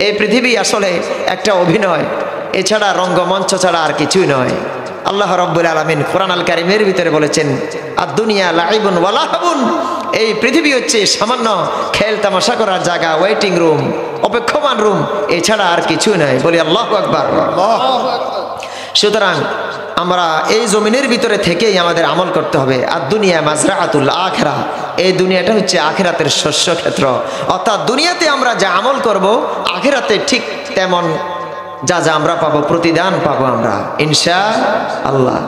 এই পৃথিবী আসলে একটা অভিনয়, এছাড়া রঙ্গমঞ্চ ছাড়া আর কিছুই নয়। আল্লাহ রাব্বুল আলামিন কোরআন আল কারীমের ভিতরে বলেছেন, আদ দুনিয়া লাইবুন ওয়া লাহবুন, এই পৃথিবী হচ্ছে সামান্য খেল তামাশা করার জায়গা, ওয়েটিং রুম, অপেক্ষমান রুম, এছাড়া আর কিছুই নয়। বলি আল্লাহু আকবার। সুতরাং আমরা এই জমিনের ভিতরে থেকেই আমাদের আমল করতে হবে। আর দুনিয়া মাজরাআতুল আখিরা, এই দুনিয়াটা হচ্ছে আখিরাতের শস্য ক্ষেত্র। অর্থাৎ দুনিয়াতে আমরা যা আমল করব, আখিরাতে ঠিক তেমন যা যা আমরা পাবো, প্রতিদান পাবো আমরা ইনশাআল্লাহ।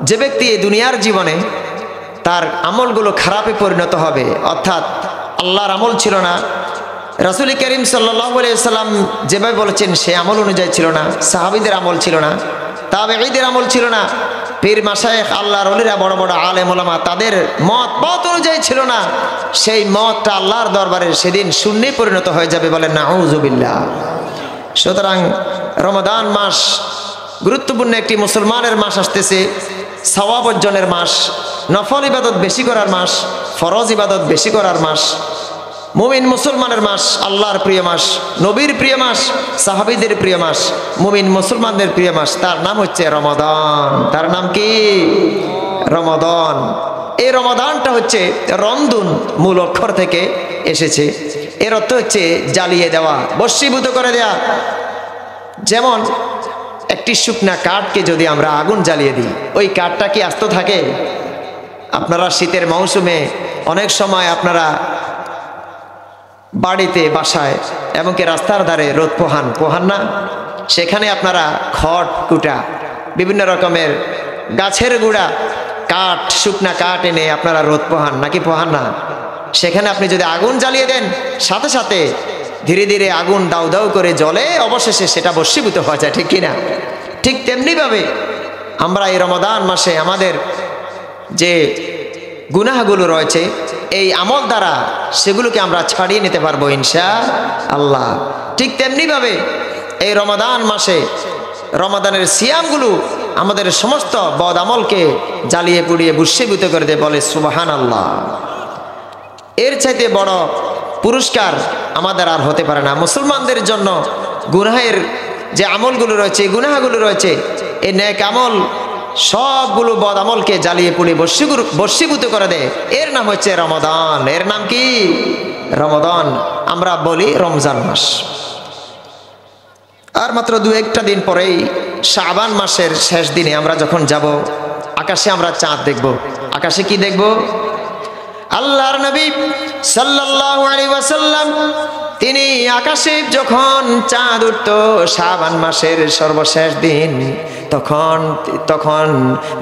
যে ব্যক্তি এই দুনিয়ার জীবনে তার আমলগুলো খারাপে পরিণত হবে, অর্থাৎ আল্লাহর আমল ছিল না, রাসূল করিম সাল্লাল্লাহু আলাইহি সাল্লাম যেভাবে বলেছেন সে আমল অনুযায়ী ছিল না, সাহাবীদের আমল ছিল না, তাবেঈদের আমল ছিল না, পীর মাশায়েখ আল্লাহর ওলিরা বড় বড় আলেম ওলামা তাদের মত অনুযায়ী ছিল না, সেই মতটা আল্লাহর দরবারে সেদিন শূন্যে পরিণত হয়ে যাবে। বলেন নাউযুবিল্লাহ। সুতরাং রমাদান মাস গুরুত্বপূর্ণ একটি মুসলমানের মাস আসতেছে, সওয়াব অর্জনের মাস, নফল ইবাদত বেশি করার মাস, ফরজ ইবাদত বেশি করার মাস, মুমিন মুসলমানের মাস, আল্লাহর প্রিয় মাস, নবীর প্রিয় মাস, সাহাবীদের প্রিয় মাস, মুমিন মুসলমানদের প্রিয় মাস। তার নাম হচ্ছে রমাদান। তার নাম কি? রমাদান। এই রমাদানটা হচ্ছে রমদুন মূল অক্ষর থেকে এসেছে। এর অর্থ হচ্ছে জ্বালিয়ে দেওয়া, বশীভূত করে দেয়া। যেমন একটি শুকনা কাঠকে যদি আমরা আগুন জ্বালিয়ে দিই, ওই কাঠটা কি আস্ত থাকে? আপনারা শীতের মৌসুমে অনেক সময় আপনারা বাড়িতে, বাসায়, এমনকি রাস্তার ধারে রোদ পোহান না? সেখানে আপনারা খড় কুটা, বিভিন্ন রকমের গাছের গুঁড়া, কাঠ, শুকনা কাঠ এনে আপনারা রোদ পোহান, নাকি পোহান না? সেখানে আপনি যদি আগুন জ্বালিয়ে দেন, সাথে সাথে ধীরে ধীরে আগুন দাউ দাউ করে জ্বলে, অবশেষে সেটা বশীভূত হয়ে যায়, ঠিক কিনা? ঠিক তেমনিভাবে আমরা এই রমাদান মাসে আমাদের যে গুনাহগুলো রয়েছে, এই আমল দ্বারা সেগুলোকে আমরা ছাড়িয়ে নিতে পারবো ইনশাআল্লাহ। ঠিক তেমনিভাবে এই রমাদান মাসে রমাদানের সিয়ামগুলো আমাদের সমস্ত বদ আমলকে জ্বালিয়ে পুড়িয়ে বশীভূত করে দেয়। বলে সুবহানাল্লাহ। এর চাইতে বড় পুরস্কার আমাদের আর হতে পারে না। মুসলমানদের জন্য গুনাহের যে আমলগুলো রয়েছে, গুনাহগুলো রয়েছে, এই নেক আমল সবগুলো বদ আমলকে জ্বালিয়ে পুড়িয়ে বশীভূত করে দেয়। এর নাম হচ্ছে রমাদান। এর নাম কি? রমাদান। আমরা বলি রমজান মাস। আর মাত্র 2-1টা দিন পরেই শাবান মাসের শেষ দিনে আমরা যখন যাব, আকাশে আমরা চাঁদ দেখব। আকাশে কি দেখব? আল্লাহর নবী সাল্লাল্লাহু আলাইহি ওয়াসাল্লাম তিনি আকাশে যখন চাঁদ উঠত শাবান মাসের সর্বশেষ দিন, তখন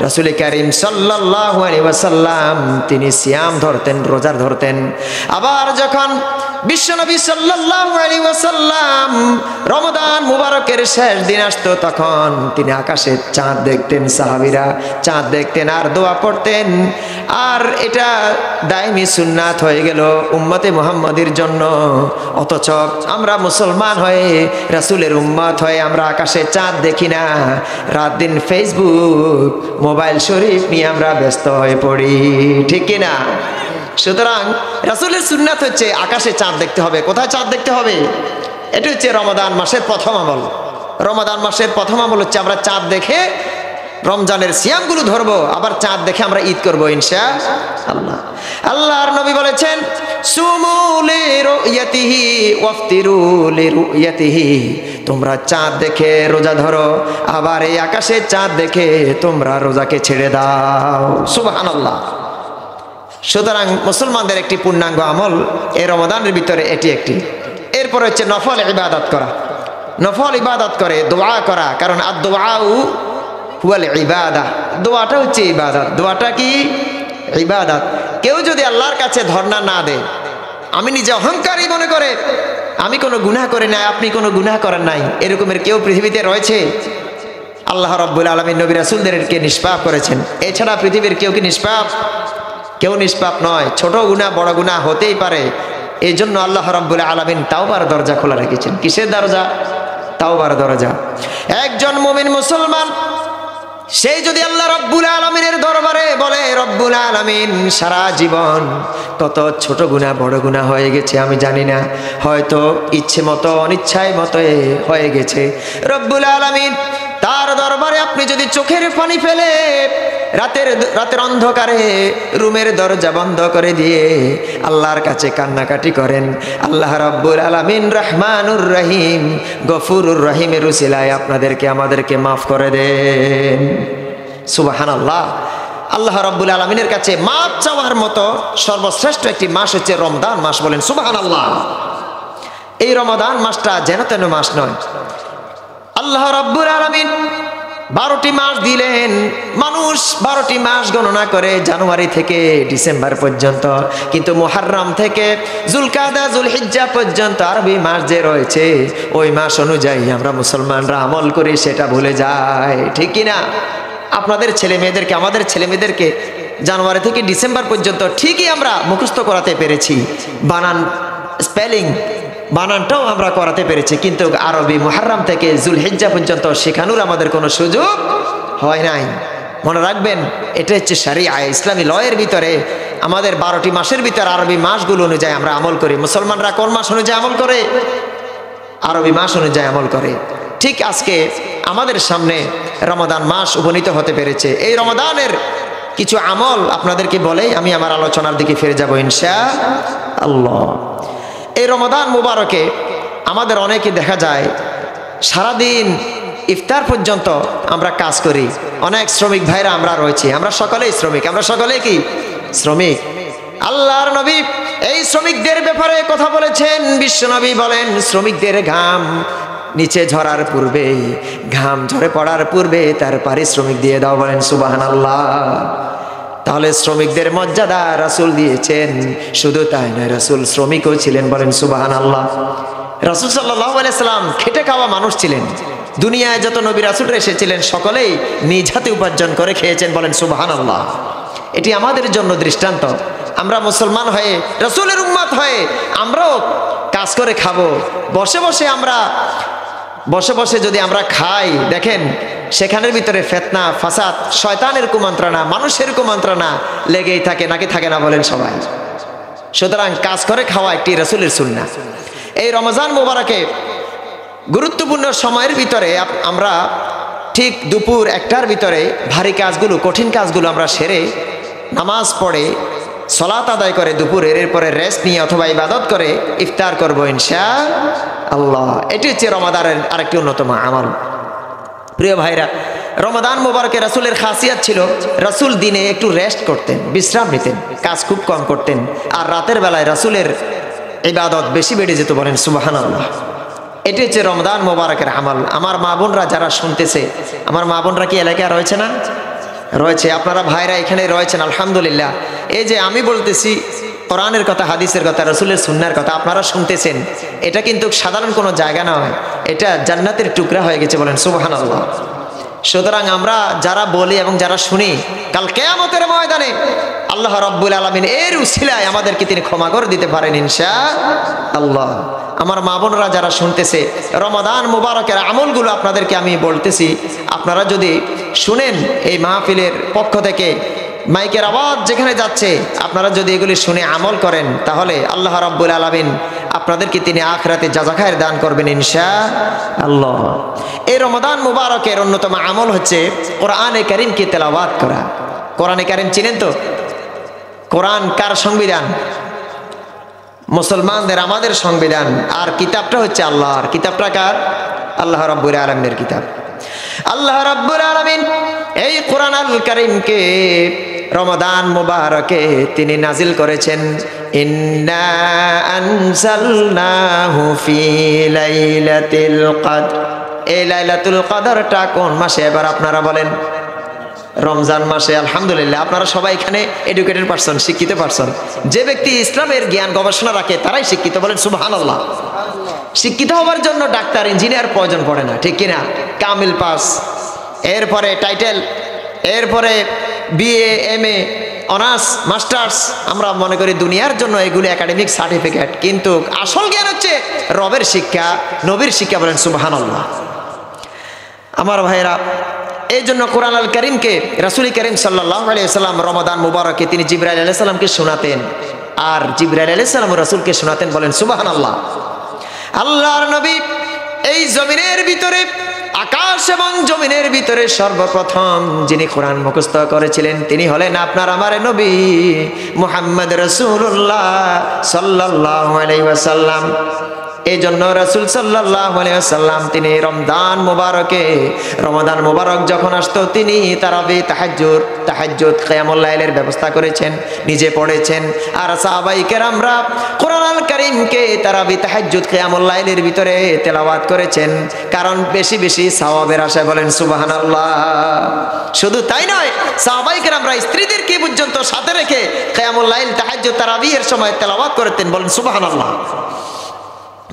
রাসূল করিম সাল্লাল্লাহু আলাইহি ওয়াসাল্লাম তিনি সিয়াম ধরতেন, রোজা ধরতেন। আবার যখন বিশ্বনবী সাল্লাল্লাহু আলাইহি ওয়াসাল্লাম রমাদান মুবারকের শেষ দিন আসতো, তখন তিনি আকাশে চাঁদ দেখতেন, সাহাবীরা চাঁদ দেখতেন আর দোয়া পড়তেন। আর এটা দায়মি সুন্নাত হয়ে গেল উম্মতে মুহাম্মাদের জন্য। অথচ আমরা মুসলমান হয়ে, রাসূলের উম্মত হয়ে আমরা আকাশে চাঁদ দেখি না। রাত দিন ফেসবুক, মোবাইল শরীফ নিয়ে আমরা ব্যস্ত হয়ে পড়ি, ঠিক কিনা? সুতরাং রাসূলের সুন্নাত হচ্ছে আকাশে চাঁদ দেখতে হবে। কোথায় চাঁদ দেখতে হবে? এটা হচ্ছে রমাদান মাসের প্রথম আমল। রমাদান মাসের প্রথম আমল হচ্ছে আমরা চাঁদ দেখে রমজানের সিয়ামগুলো ধরবো, আবার চাঁদ দেখে আমরা ঈদ করবো ইনশাআল্লাহ। আল্লাহর নবী বলেছেন, সুমু লিরুয়াতিহি ওয়াফতিরু লিরুয়াতিহি, তোমরা চাঁদ দেখে রোজা ধরো, আবার এই আকাশে চাঁদ দেখে তোমরা রোজাকে ছেড়ে দাও। সুবহানাল্লাহ। সুতরাং মুসলমানদের একটি পূর্ণাঙ্গ আমল এই রমাদানের ভিতরে এটি একটি। এরপর হচ্ছে নফল ইবাদত করা। নফল ইবাদত করে দোয়া করা, কারণ আদ-দুআউ হুয়াল ইবাদা, দোয়াটা হচ্ছে ইবাদত। দোয়াটা কি? ইবাদত। কেউ যদি আল্লাহর কাছে ধর্ণা না দেয়, আমি নিজে অহংকারী মনে করে আমি কোনো গুনাহ করে নাই, আপনি কোনো গুনাহ করেন নাই, এরকমের কেউ পৃথিবীতে রয়েছে? আল্লাহ রাব্বুল আলামিন নবী রাসূলদেরকে নিষ্পাপ করেছেন, এছাড়া পৃথিবীর কেউ কি নিষ্পাপ? কেউ নিষ্পাপ নয়। ছোট গুনাহ বড় গুনাহ হতেই পারে, এই জন্য আল্লাহ রাব্বুল আলামিন তাওবার দরজা খোলা রেখেছেন। কিসের দরজা? তাওবার দরজা। একজন মুমিন মুসলমান সেই যদি আল্লাহ রব্বুল আলামিনের দরবারে বলে, রব্বুল আলামিন সারা জীবন কত ছোট গুনাহ বড় গুনাহ হয়ে গেছে আমি জানি না, হয়তো ইচ্ছে মতো অনিচ্ছায় মতো হয়ে গেছে, রব্বুল আলামিন তার দরবারে আপনি যদি চোখের পানি ফেলে রাতের অন্ধকারে রুমের দরজা বন্ধ করে দিয়ে আল্লাহর কাছে কান্নাকাটি করেন, আল্লাহ রাব্বুল আলামিন রহমানুর রহিম গফুরুর রহিমের উসিলায় আপনাদেরকে আমাদেরকে মাফ করে দেন। সুবহানাল্লাহ। আল্লাহ রাব্বুল আলামিনের কাছে মাফ চাওয়ার মতো সর্বশ্রেষ্ঠ একটি মাস হচ্ছে রমজান মাস, বলেন সুবহানাল্লাহ। এই রমজান মাসটা যেন তেন মাস নয়। আল্লাহ রাব্বুল আলামিন 12টি মাস দিলেন, মানুষ 12টি মাস গণনা করে জানুয়ারি থেকে ডিসেম্বর পর্যন্ত, কিন্তু মুহররম থেকে জুলকাদা জুলহিজ্জা পর্যন্ত আরবি মাস যে রয়েছে ওই মাস অনুযায়ী আমরা মুসলমানরা আমল করি, সেটা ভুলে যায়, ঠিক কিনা? আপনাদের ছেলে মেয়েদেরকে, আমাদের ছেলে মেয়েদেরকে জানুয়ারি থেকে ডিসেম্বর পর্যন্ত ঠিকই আমরা মুখস্থ করাতে পেরেছি, বানান স্পেলিং বানানটাও আমরা করাতে পেরেছি, কিন্তু আরবি মুহররম থেকে জুলহিজ্জা পর্যন্ত শেখানোর আমাদের কোনো সুযোগ হয় নাই। মনে রাখবেন, এটা হচ্ছে শরিয়া, ইসলামী লয়ের ভিতরে আমাদের 12টি মাসের ভিতরে আরবি মাসগুলো অনুযায়ী আমরা আমল করি। মুসলমানরা কোন মাস অনুযায়ী আমল করে? আরবি মাস অনুযায়ী আমল করে। ঠিক আজকে আমাদের সামনে রমাদান মাস উপনীত হতে পেরেছে। এই রমাদানের কিছু আমল আপনাদেরকে বলে আমি আমার আলোচনার দিকে ফিরে যাব ইনশাআল্লাহ। এই রমাদান মুবারকে আমাদের অনেকে দেখা যায় সারাদিন ইফতার পর্যন্ত আমরা কাজ করি। অনেক শ্রমিক ভাইরা আমরা রয়েছি, আমরা সকলেই শ্রমিক, আমরা সকলেই কি শ্রমিক। আল্লাহর নবী এই শ্রমিকদের ব্যাপারে কথা বলেছেন। বিশ্বনবী বলেন, শ্রমিকদের ঘাম নিচে ঝরার পূর্বে, ঘাম ঝরে পড়ার পূর্বে তার পারিশ্রমিক দিয়ে দাও, বলেন সুবহানাল্লাহ। তাহলে শ্রমিকদের মর্যাদা রাসূল দিয়েছেন। শুধু তাই নয়, রাসূল শ্রমিকও ছিলেন, বলেন সুবহানাল্লাহ। রাসূল সাল্লাল্লাহু আলাইহি সাল্লাম খেটে খাওয়া মানুষ ছিলেন। দুনিয়ায় যত নবী রাসূলরা এসেছিলেন সকলেই নিজ হাতে উপার্জন করে খেয়েছেন, বলেন সুবহানাল্লাহ। এটি আমাদের জন্য দৃষ্টান্ত। আমরা মুসলমান হয়ে, রাসূলের উম্মত হয়ে আমরাও কাজ করে খাবো। বসে বসে যদি আমরা খাই, দেখেন সেখানের ভিতরে ফিতনা, ফাসাদ, শয়তানের কুমন্ত্রণা, মানুষের কুমন্ত্রণা লেগেই থাকে, নাকি থাকে না, বলেন সবাই। সুতরাং কাজ করে খাওয়া একটি রাসূলের সুন্নাহ। এই রমজান মুবারকে গুরুত্বপূর্ণ সময়ের ভিতরে আমরা ঠিক দুপুর 1টার ভিতরে ভারী কাজগুলো, কঠিন কাজগুলো আমরা সেরে নামাজ পড়ে সালাত আদায় করে দুপুরের, এরপরে রেস্ট নিয়ে অথবা ইবাদত করে ইফতার করব ইনশাআল্লাহ। এটি হচ্ছে রমাদানের আরেকটি অন্যতম আমল। প্রিয় ভাইরা, রমাদান মুবারকে রাসূলের খাসিয়াত ছিল, রাসূল দিনে একটু রেস্ট করতেন, বিশ্রাম নিতেন, কাজ খুব কম করতেন, আর রাতের বেলায় রাসূলের ইবাদত বেশি বেড়ে যেত, বলেন সুবহানাল্লাহ। এটি হচ্ছে রমজান মুবারকের আমল। আমার মা বোনরা যারা শুনতেছে, আমার মা বোনরা কি এলাকায় রয়েছে না? রয়েছে। আপনারা ভাইরা এখানে রয়েছেন, আলহামদুলিল্লাহ। এই যে আমি বলতেছি কোরআনের কথা, হাদিসের কথা, রাসূলের সুন্নাহর কথা আপনারা শুনতেছেন, এটা কিন্তু সাধারণ কোনো জায়গা নয়, এটা জান্নাতের টুকরা হয়ে গেছে, বলেন সুবহানাল্লাহ। সুতরাং আমরা যারা বলি এবং যারা শুনি, কাল কিয়ামতের ময়দানে আল্লাহ রাব্বুল আলামিন এর উসিলায় আমাদেরকে তিনি ক্ষমা করে দিতে পারেন ইনশাআল্লাহ। আমার মা বোনরা যারা শুনতেছে, রমাদান মুবারকের আমলগুলো আপনাদেরকে আমি বলতেছি, আপনারা যদি শুনেন, এই মাহফিলের পক্ষ থেকে মাইকের আওয়াজ যেখানে যাচ্ছে, আপনারা যদি এগুলি শুনে আমল করেন, তাহলে আল্লাহ রাব্বুল আলামিন আপনাদেরকে তিনি আখিরাতে জাযাখায়ের দান করবেন ইনশাআল্লাহ। এই রমাদান মুবারকের অন্যতম আমল হচ্ছে কোরআনে কারীমকে তেলাওয়াত করা। কোরআনে কারীম চিনেন তো? কোরআন কার সংবিধান? মুসলমানদের, আমাদের সংবিধান। আর কিতাবটা হচ্ছে আল্লাহর। কিতাবটা কার? আল্লাহ রাব্বুল আলামিনের কিতাব। আল্লাহ রাব্বুল আলামিন এই কোরআনুল কারীমকে রমাদান মুবারকে তিনি নাজিল করেছেন। ইন্না আনজালনাহু ফি লাইলাতিল কদর। এই লাইলাতুল কদরটা কোন মাসে এবার আপনারা বলেন? রমজান মাসে। আলহামদুলিল্লাহ, আপনারা সবাই এখানে এডুকেটেড পারসন, শিক্ষিত পারসন। যে ব্যক্তি ইসলামের জ্ঞান গবেষণা রাখে তারাই শিক্ষিত, বলেন সুবহানাল্লাহ। শিক্ষিত হওয়ার জন্য ডাক্তার, ইঞ্জিনিয়ার প্রয়োজন পড়ে না, ঠিক কিনা? কামিল পাস, এরপরে টাইটেল, এরপরে বিএ, এমএ, অনার্স, মাস্টার্স। আমরা মনে করি দুনিয়ার জন্য এগুলি একাডেমিক সার্টিফিকেট, কিন্তু আসল জ্ঞান হচ্ছে রবের শিক্ষা, নবীর শিক্ষা, বলেন সুবহানাল্লাহ। আমার ভাইরা, এই জন্য কোরআন আল কারীমকে রাসূল করিম সাল্লাল্লাহু আলাইহি ওয়াসাল্লাম রমাদান মুবারকে তিনি জিবরাইল আলাইহিস সালামকে শোনাতেন, আর জিবরাইল আলাইহিস সালাম রাসূলকে শোনাতেন। বলেন সুবহানাল্লাহ। আল্লাহর নবী এই জমিনের ভিতরে, আকাশ এবং জমিনের ভিতরে সর্বপ্রথম যিনি কোরআন মুখস্থ করেছিলেন তিনি হলেন আপনার আমার নবী মুহাম্মদ রাসূলুল্লাহ সাল্লাল্লাহু আলাইহি ওয়াসাল্লাম। এই জন্য রাসূল সাল্লাল্লাহু আলাইহি ওয়াসাল্লাম তিনি রমজান মুবারক যখন আসতো তিনি তারাবি তাহাজ্জুদ কিয়ামুল লাইলের ব্যবস্থা করেছেন, নিজে পড়েছেন। আর সাহাবায়ে কেরামরা কোরআন আল কারীমকে তারাবি তাহাজ্জুদ কিয়ামুল লাইলের ভিতরে তেলাওয়াত করেছেন, কারণ বেশি বেশি সওয়াবের আশায়। বলেন সুবহানাল্লাহ। শুধু তাই নয়, সাহাবায়ে কেরামরা স্ত্রীদেরকে পর্যন্ত সাথে রেখে কিয়ামুল লাইল তাহাজ্জুদ তারাবির সময় তেলাওয়াত করতেন। বলেন সুবহানাল্লাহ।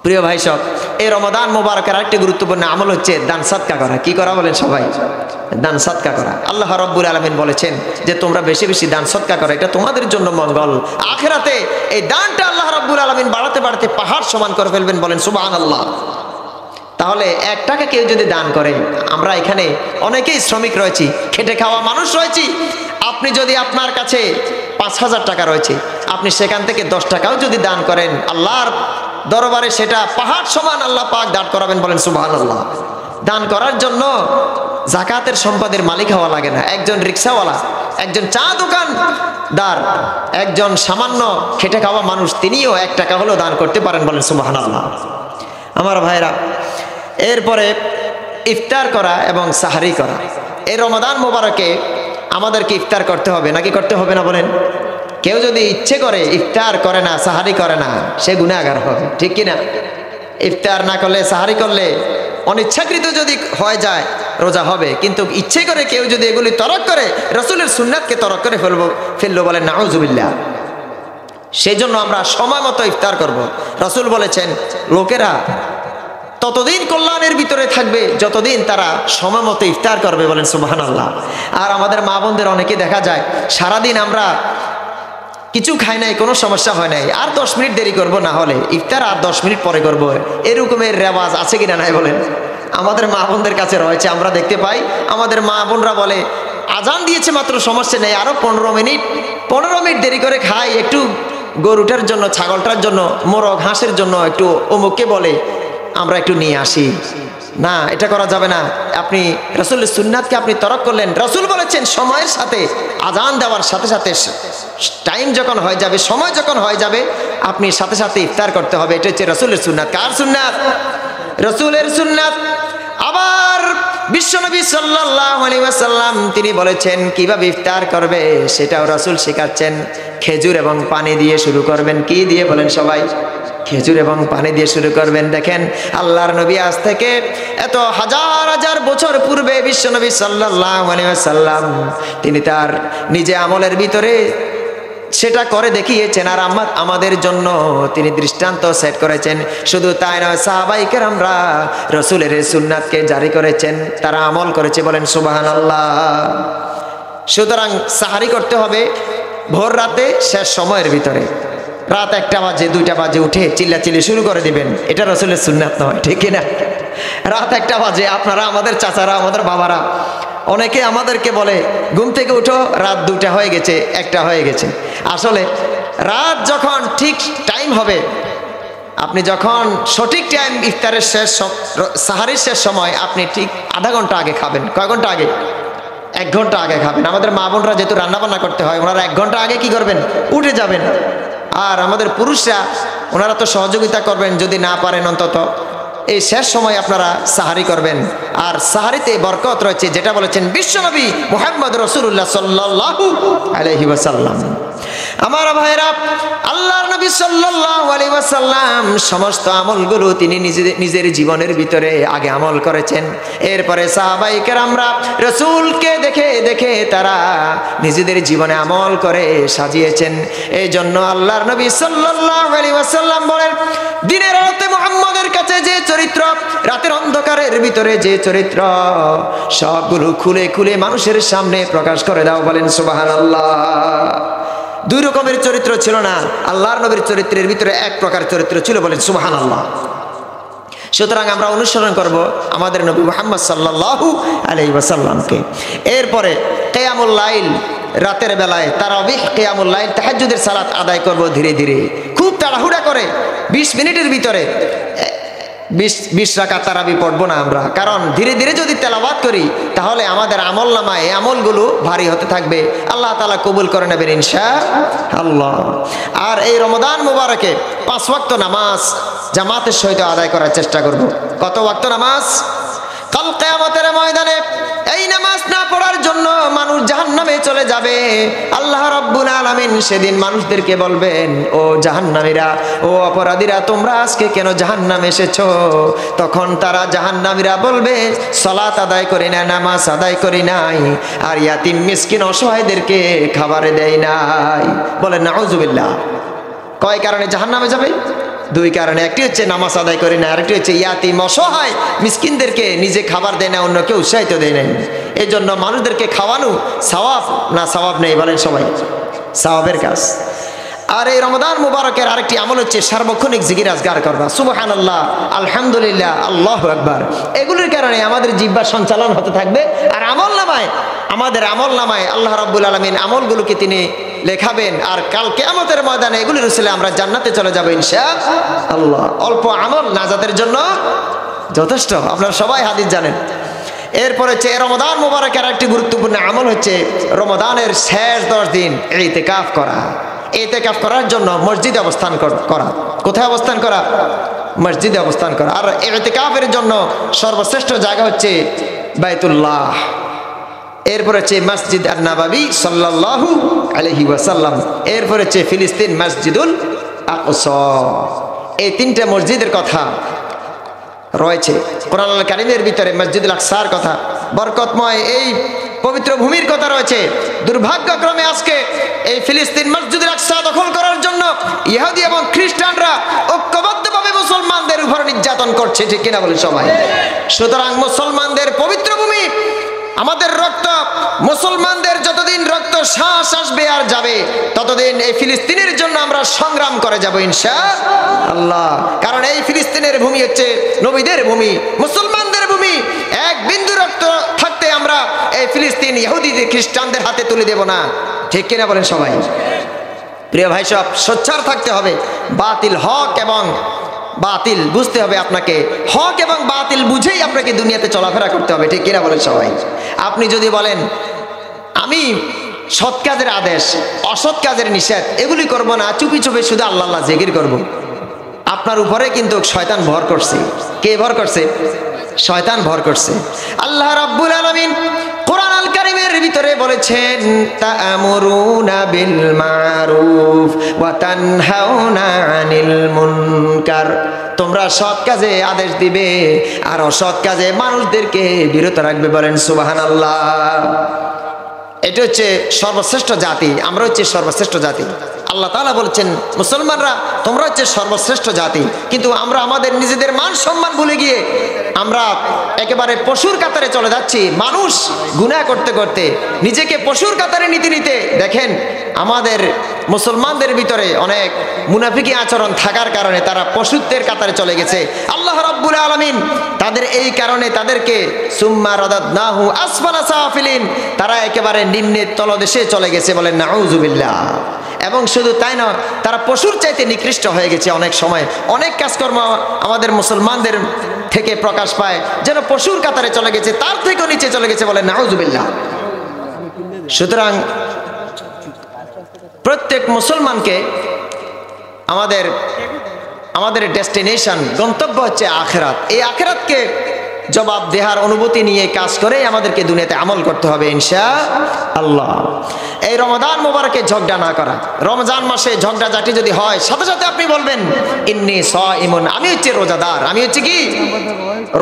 প্রিয় ভাই সব, এই রমাদান মুবারকের আরেকটি গুরুত্বপূর্ণ আমল হচ্ছে দান সাদকা করা। কি করা বলেন সবাই? দান সাদকা করা। আল্লাহ রাব্বুল আলামিন বলেছেন যে তোমরা বেশি বেশি দান সাদকা করো, এটা তোমাদের জন্য মঙ্গল। আখিরাতে এই দানটা আল্লাহ রাব্বুল আলামিন বাড়াতে বাড়াতে পাহাড় সমান করে ফেলবেন। বলেন সুবহানাল্লাহ। তাহলে 1 টাকা কেউ যদি দান করে, আমরা এখানে অনেকেই শ্রমিক রয়েছি, খেটে খাওয়া মানুষ রয়েছি, আপনি যদি আপনার কাছে 5,000 টাকা রয়েছে, আপনি সেখান থেকে 10 টাকাও যদি দান করেন, আল্লাহর দরবারে সেটা পাহাড় সমান আল্লাহ পাক দান করাবেন। বলেন সুবহানাল্লাহ। দান করার জন্য যাকাতের সম্পদের মালিক হওয়া লাগে না। একজন রিক্সাওয়ালা, একজন চা দোকানদার, একজন সামান্য খেটে খাওয়া মানুষ, তিনিও 1 টাকা হলেও দান করতে পারেন। বলেন সুবহানাল্লাহ। আমার ভাইরা, এরপরে ইফতার করা এবং সাহারি করা। এই রমাদান মুবারকে আমাদেরকে ইফতার করতে হবে নাকি করতে হবে না? বলেন। কেউ যদি ইচ্ছে করে ইফতার করে না, সাহারি করে না, সে গুনাহগার হবে, ঠিক কিনা? ইফতার না করলে, সাহারি করলে অনিচ্ছাকৃত যদি হয়ে যায় রোজা হবে, কিন্তু ইচ্ছে করে কেউ যদি এগুলি তরক করে, রাসূলের সুন্নাতকে তরক করে ফেললো, বলেন নাউজুবিল্লাহ। সেই জন্য আমরা সময় মতো ইফতার করব। রাসূল বলেছেন লোকেরা ততদিন কল্যাণের ভিতরে থাকবে যতদিন তারা সময় মতো ইফতার করবে। বলেন সুবহানাল্লাহ। আর আমাদের মা বোনদের অনেকে দেখা যায় সারাদিন আমরা কিছু খাই নাই, কোনো সমস্যা হয় নাই, আর 10 মিনিট দেরি করব, না হলে ইফতার আর 10 মিনিট পরে করব। এরকমের রেওয়াজ আছে কিনা নাই বলেন? আমাদের মা বোনদের কাছে রয়েছে, আমরা দেখতে পাই। আমাদের মা বোনরা বলে আজান দিয়েছে মাত্র, সমস্যা নেই, আরো 15 মিনিট দেরি করে খাই, একটু গরুটার জন্য, ছাগলটার জন্য, মোরগ হাঁসের জন্য একটু অমুককে বলে আমরা একটু নিয়ে আসি। না, এটা করা যাবে না। আপনি রাসূলের সুন্নাতকে আপনি তরক করলেন। রাসূল বলেছেন সময়ের সাথে, আজান দেওয়ার সাথে সাথে, টাইম যখন হয়ে যাবে, সময় যখন হয়ে যাবে, আপনি সাথে সাথে ইফতার করতে হবে। এটা হচ্ছে রাসূলের সুন্নাত। কার সুন্নাত? রাসূলের সুন্নাত। আবার বিশ্বনবী সাল্লাল্লাহু আলাইহি ওয়াসাল্লাম তিনি বলেছেন কিভাবে ইফতার করবে, সেটাও রাসূল শেখাচ্ছেন। খেজুর এবং পানি দিয়ে শুরু করবেন। কি দিয়ে বলেন সবাই? খেজুর এবং পানি দিয়ে শুরু করবেন। দেখেন আল্লাহর নবী আজ থেকে এত হাজার হাজার বছর পূর্বে বিশ্বনবী সাল্লাল্লাহু আলাইহি ওয়াসাল্লাম তিনি তার নিজে আমলের ভিতরে সেটা করে দেখিয়েছেন, আর আমাদের জন্য তিনি দৃষ্টান্ত সেট করেছেন। শুধু তাই নয়, সাহাবায়ে কেরামরা রাসূলের সুন্নাতকে জারি করেছেন, তারা আমল করেছে। বলেন সুবহানাল্লাহ। সুতরাং সাহারি করতে হবে ভোর রাতে, শেষ সময়ের ভিতরে। রাত 1টা বাজে, 2টা বাজে উঠে চিল্লাচিল্লি শুরু করে দিবেন, এটা রাসূলের সুন্নাত নয়, ঠিক কিনা? রাত 1টা বাজে, আপনারা, আমাদের চাচারা, আমাদের বাবারা অনেকে আমাদেরকে বলে ঘুম থেকে উঠো, রাত 2টা হয়ে গেছে, 1টা হয়ে গেছে। আসলে রাত যখন ঠিক টাইম হবে, আপনি যখন সঠিক টাইম, ইফতারের শেষ, সাহারির শেষ সময়, আপনি ঠিক আধা ঘন্টা আগে খাবেন। কয় ঘন্টা আগে? 1 ঘন্টা আগে খাবেন। আমাদের মা বোনরা যেহেতু রান্নাবান্না করতে হয়, ওনারা 1 ঘন্টা আগে কি করবেন? উঠে যাবেন। আর আমাদের পুরুষরা, ওনারা তো সহযোগিতা করবেন, যদি না পারেন অন্তত এই শেষ সময় আপনারা সাহারি করবেন। আর সাহারিতে বরকত রয়েছে, যেটা বলেছেন বিশ্বনবী মুহাম্মদ রাসূলুল্লাহ সাল্লাল্লাহু আলাইহি ওয়াসাল্লাম। আমার ভাইরা, আল্লাহর নবী সাল্লাল্লাহু আলাইহি ওয়াসাল্লাম সমস্ত আমলগুলো তিনি নিজের জীবনের ভিতরে আগে আমল করেছেন। এরপরে সাহাবায়ে কেরামরা রাসূলকে দেখে দেখে তারা নিজেদের জীবনে আমল করে সাজিয়েছেন। এই জন্য আল্লাহর নবী সাল্লাল্লাহু আলাইহি ওয়াসাল্লাম বলেন, দিনের আলোতে মুহাম্মদের কাছে যে চরিত্র, রাতের অন্ধকারের ভিতরে যে চরিত্র, সবগুলো খুলে খুলে মানুষের সামনে প্রকাশ করে দাও। বলেন সুবহানাল্লাহ। 2 রকমের চরিত্র ছিল না, আল্লাহর নবীর চরিত্রের ভিতরে 1 প্রকার চরিত্র ছিল। বলেন সুবহানাল্লাহ। সুতরাং আমরা অনুসরণ করব আমাদের নবী মুহাম্মদ সাল্লাল্লাহু আলাইহি ওয়াসাল্লামকে। এরপরে কিয়ামুল লাইল, রাতের বেলায় তারাবিহ কিয়ামুল লাইল তাহাজ্জুদের সালাত আদায় করব ধীরে ধীরে, খুব তাড়াহুড়া করে 20 মিনিটের ভিতরে 20 রাকাত তারাবি পড়বো না আমরা, কারণ ধীরে ধীরে যদি তেলাওয়াত করি তাহলে আমাদের আমল নামায় এই আমলগুলো ভারী হতে থাকবে। আল্লাহ তাআলা কবুল করে নেবেন ইনশাআল্লাহ। আর এই রমজান মুবারকে 5 ওয়াক্ত নামাজ জামাতের সহিত আদায় করার চেষ্টা করব। কত ওয়াক্ত নামাজ? কাল কিয়ামতের ময়দানে এই নামাজ না পড়ার জন্য মানুষ জাহান্নামে চলে যাবে। আল্লাহ রাব্বুল আলামিন সেদিন মানুষদেরকে বলবেন, ও জাহান্নামীরা, ও অপরাধীরা, তোমরা আজকে কেন জাহান্নামে এসেছো? তখন তারা জাহান্নামীরা বলবে, সালাত আদায় করি না, নামাজ আদায় করি নাই, আর ইয়াতিম মিসকিন অসহায়দেরকে খাবারে দেয় নাই। বলেন নাউজুবিল্লাহ। কয় কারণে জাহান্নামে যাবে? 2 কারণে। একটি হচ্ছে নামাজ আদায় করে না, আরেকটি হচ্ছে ইয়াতিম অসহায় মিসকিনদেরকে নিজে খাবার দেয় না, অন্যকে উৎসাহিত দেয় না। এই জন্য মানুষদেরকে খাওয়ানো সওয়াব না সওয়াব নেই? বলেন সবাই, সওয়াবের কাজ। আর এই রমজান মুবারকের আরেকটি আমল হচ্ছে সার্বক্ষণিক জিকির আজগার করবা, সুবহানাল্লাহ, আলহামদুলিল্লাহ, আল্লাহু আকবার। এগুলোর কারণে আমাদের জিহ্বা সঞ্চালন হতে থাকবে, আর আমল নামায়, আমাদের আমল নামায় আল্লাহ রাব্বুল আলামিন আমলগুলোকে তিনি লেখাবেন, আর কাল কিয়ামতের ময়দানে এগুলির উসিলায় আমরা জান্নাতে চলে যাব ইনশাআল্লাহ। অল্প আমল নাজাতের জন্য যথেষ্ট, আপনারা সবাই হাদিস জানেন। এরপরে হচ্ছে রমজান মুবারকের একটি গুরুত্বপূর্ণ আমল হচ্ছে রমজানের শেষ 10 দিন ইতিকাফ করা। ইতিকাফ করার জন্য মসজিদে অবস্থান করা। কোথায় অবস্থান করা? মসজিদে অবস্থান করা। আর ইতিকাফের জন্য সর্বশ্রেষ্ঠ জায়গা হচ্ছে বাইতুল্লাহ, এরপরে হচ্ছে মসজিদ আন-নববী সাল্লাল্লাহু আলাইহি ওয়াসাল্লাম, এরপরে হচ্ছে ফিলিস্তিন মসজিদুল আকসা। এই 3টে মসজিদের কথা রয়েছে কোরআনুল কারীমের ভিতরে। মসজিদুল আকসার কথা, বরকতময় এই পবিত্র ভূমির কথা রয়েছে। দুর্ভাগ্যক্রমে আজকে এই ফিলিস্তিন মসজিদুল আকসা দখল করার জন্য ইহুদি এবং খ্রিস্টানরা ঐক্যবদ্ধভাবে মুসলমানদের উপর নির্যাতন করছে, ঠিক কিনা বলে সবাই? সুতরাং মুসলমানদের পবিত্র ভূমি, আমাদের রক্ত, মুসলমানদের যতদিন রক্ত শ্বাস আসবে আর যাবে ততদিন এই ফিলিস্তিনের জন্য আমরা সংগ্রাম করে যাব ইনশাআল্লাহ। কারণ এই ফিলিস্তিনের ভূমি হচ্ছে নবীদের ভূমি, মুসলমানদের ভূমি। এক বিন্দু রক্ত থাকতে আমরা এই ফিলিস্তিন ইহুদি খ্রিস্টানদের হাতে তুলে দেব না, ঠিক কিনা বলেন সবাই? প্রিয় ভাই, সব সোচ্চার থাকতে হবে। বাতিল, হক এবং বাতিল বুঝতে হবে আপনাকে, হক এবং বাতিল বুঝেই আপনাকে দুনিয়াতে চলাফেরা করতে হবে, ঠিক কিনা বলেন সবাই? আপনি যদি বলেন আমি সৎ কাজের আদেশ, অসৎ কাজের নিষেধ এগুলি করব না, চুপি চুপি শুধু আল্লাহ আল্লাহ জিকির করব, আপনার উপরে কিন্তু শয়তান ভর করছে। কে ভর করছে? শয়তান ভর করছে। আল্লাহ রাব্বুল আলামিন কোরআনুল কারীমের ভিতরে বলেছেন, তা'মুরুনা বিল মারুফ ওয়া তানহাউনা আনিল মুনকার। তোমরা সৎ কাজে আদেশ দিবে আর অসৎ কাজে মানুষদেরকে বিরত রাখবে। বলেন সুবহানাল্লাহ। এটা হচ্ছে সর্বশ্রেষ্ঠ জাতি, আমরা হচ্ছে সর্বশ্রেষ্ঠ জাতি। আল্লাহ তাআলা বলছেন মুসলমানরা তোমরা হচ্ছে সর্বশ্রেষ্ঠ জাতি, কিন্তু আমরা আমাদের নিজেদের মান সম্মান ভুলে গিয়ে আমরা একেবারে পশুর কাতারে চলে যাচ্ছি। মানুষ গুনাহ করতে করতে নিজেকে পশুর কাতারে নিতে নিতে দেখেন আমাদের মুসলমানদের ভিতরে অনেক মুনাফিকি আচরণ থাকার কারণে তারা পশুত্বের কাতারে চলে গেছে। আল্লাহ রাব্বুল আলামিন তাদের এই কারণে তাদেরকে সুম্মা রাদাদনাহু আসফালা সাফিলিন, তারা একেবারে নিম্নের তলদেশে চলে গেছে। বলেন নাউজুবিল্লাহ। এবং শুধু তাই না, তারা পশুর চাইতে নিকৃষ্ট হয়ে গেছে। অনেক সময় অনেক কাজকর্ম আমাদের মুসলমানদের থেকে প্রকাশ পায় যেন পশুর কাতারে চলে গেছে, তার থেকেও নিচে চলে গেছে। বলেন নাউজুবিল্লাহ। সুতরাং প্রত্যেক মুসলমানকে আমাদের ডেস্টিনেশন, গন্তব্য হচ্ছে আখিরাত। এই আখিরাতকে জবাব দেহার অনুভূতি নিয়ে কাজ করে আমাদেরকে দুনিয়াতে আমল করতে হবে ইনশাআল্লাহ। এই রমজান মুবারকে ঝগড়া না করা। রমজান মাসে ঝগড়া জাটি যদি হয়, সাথে সাথে আপনি বলবেন ইন্নী সাইমুন, আমি হচ্ছে রোজাদার। আমি হচ্ছে কি?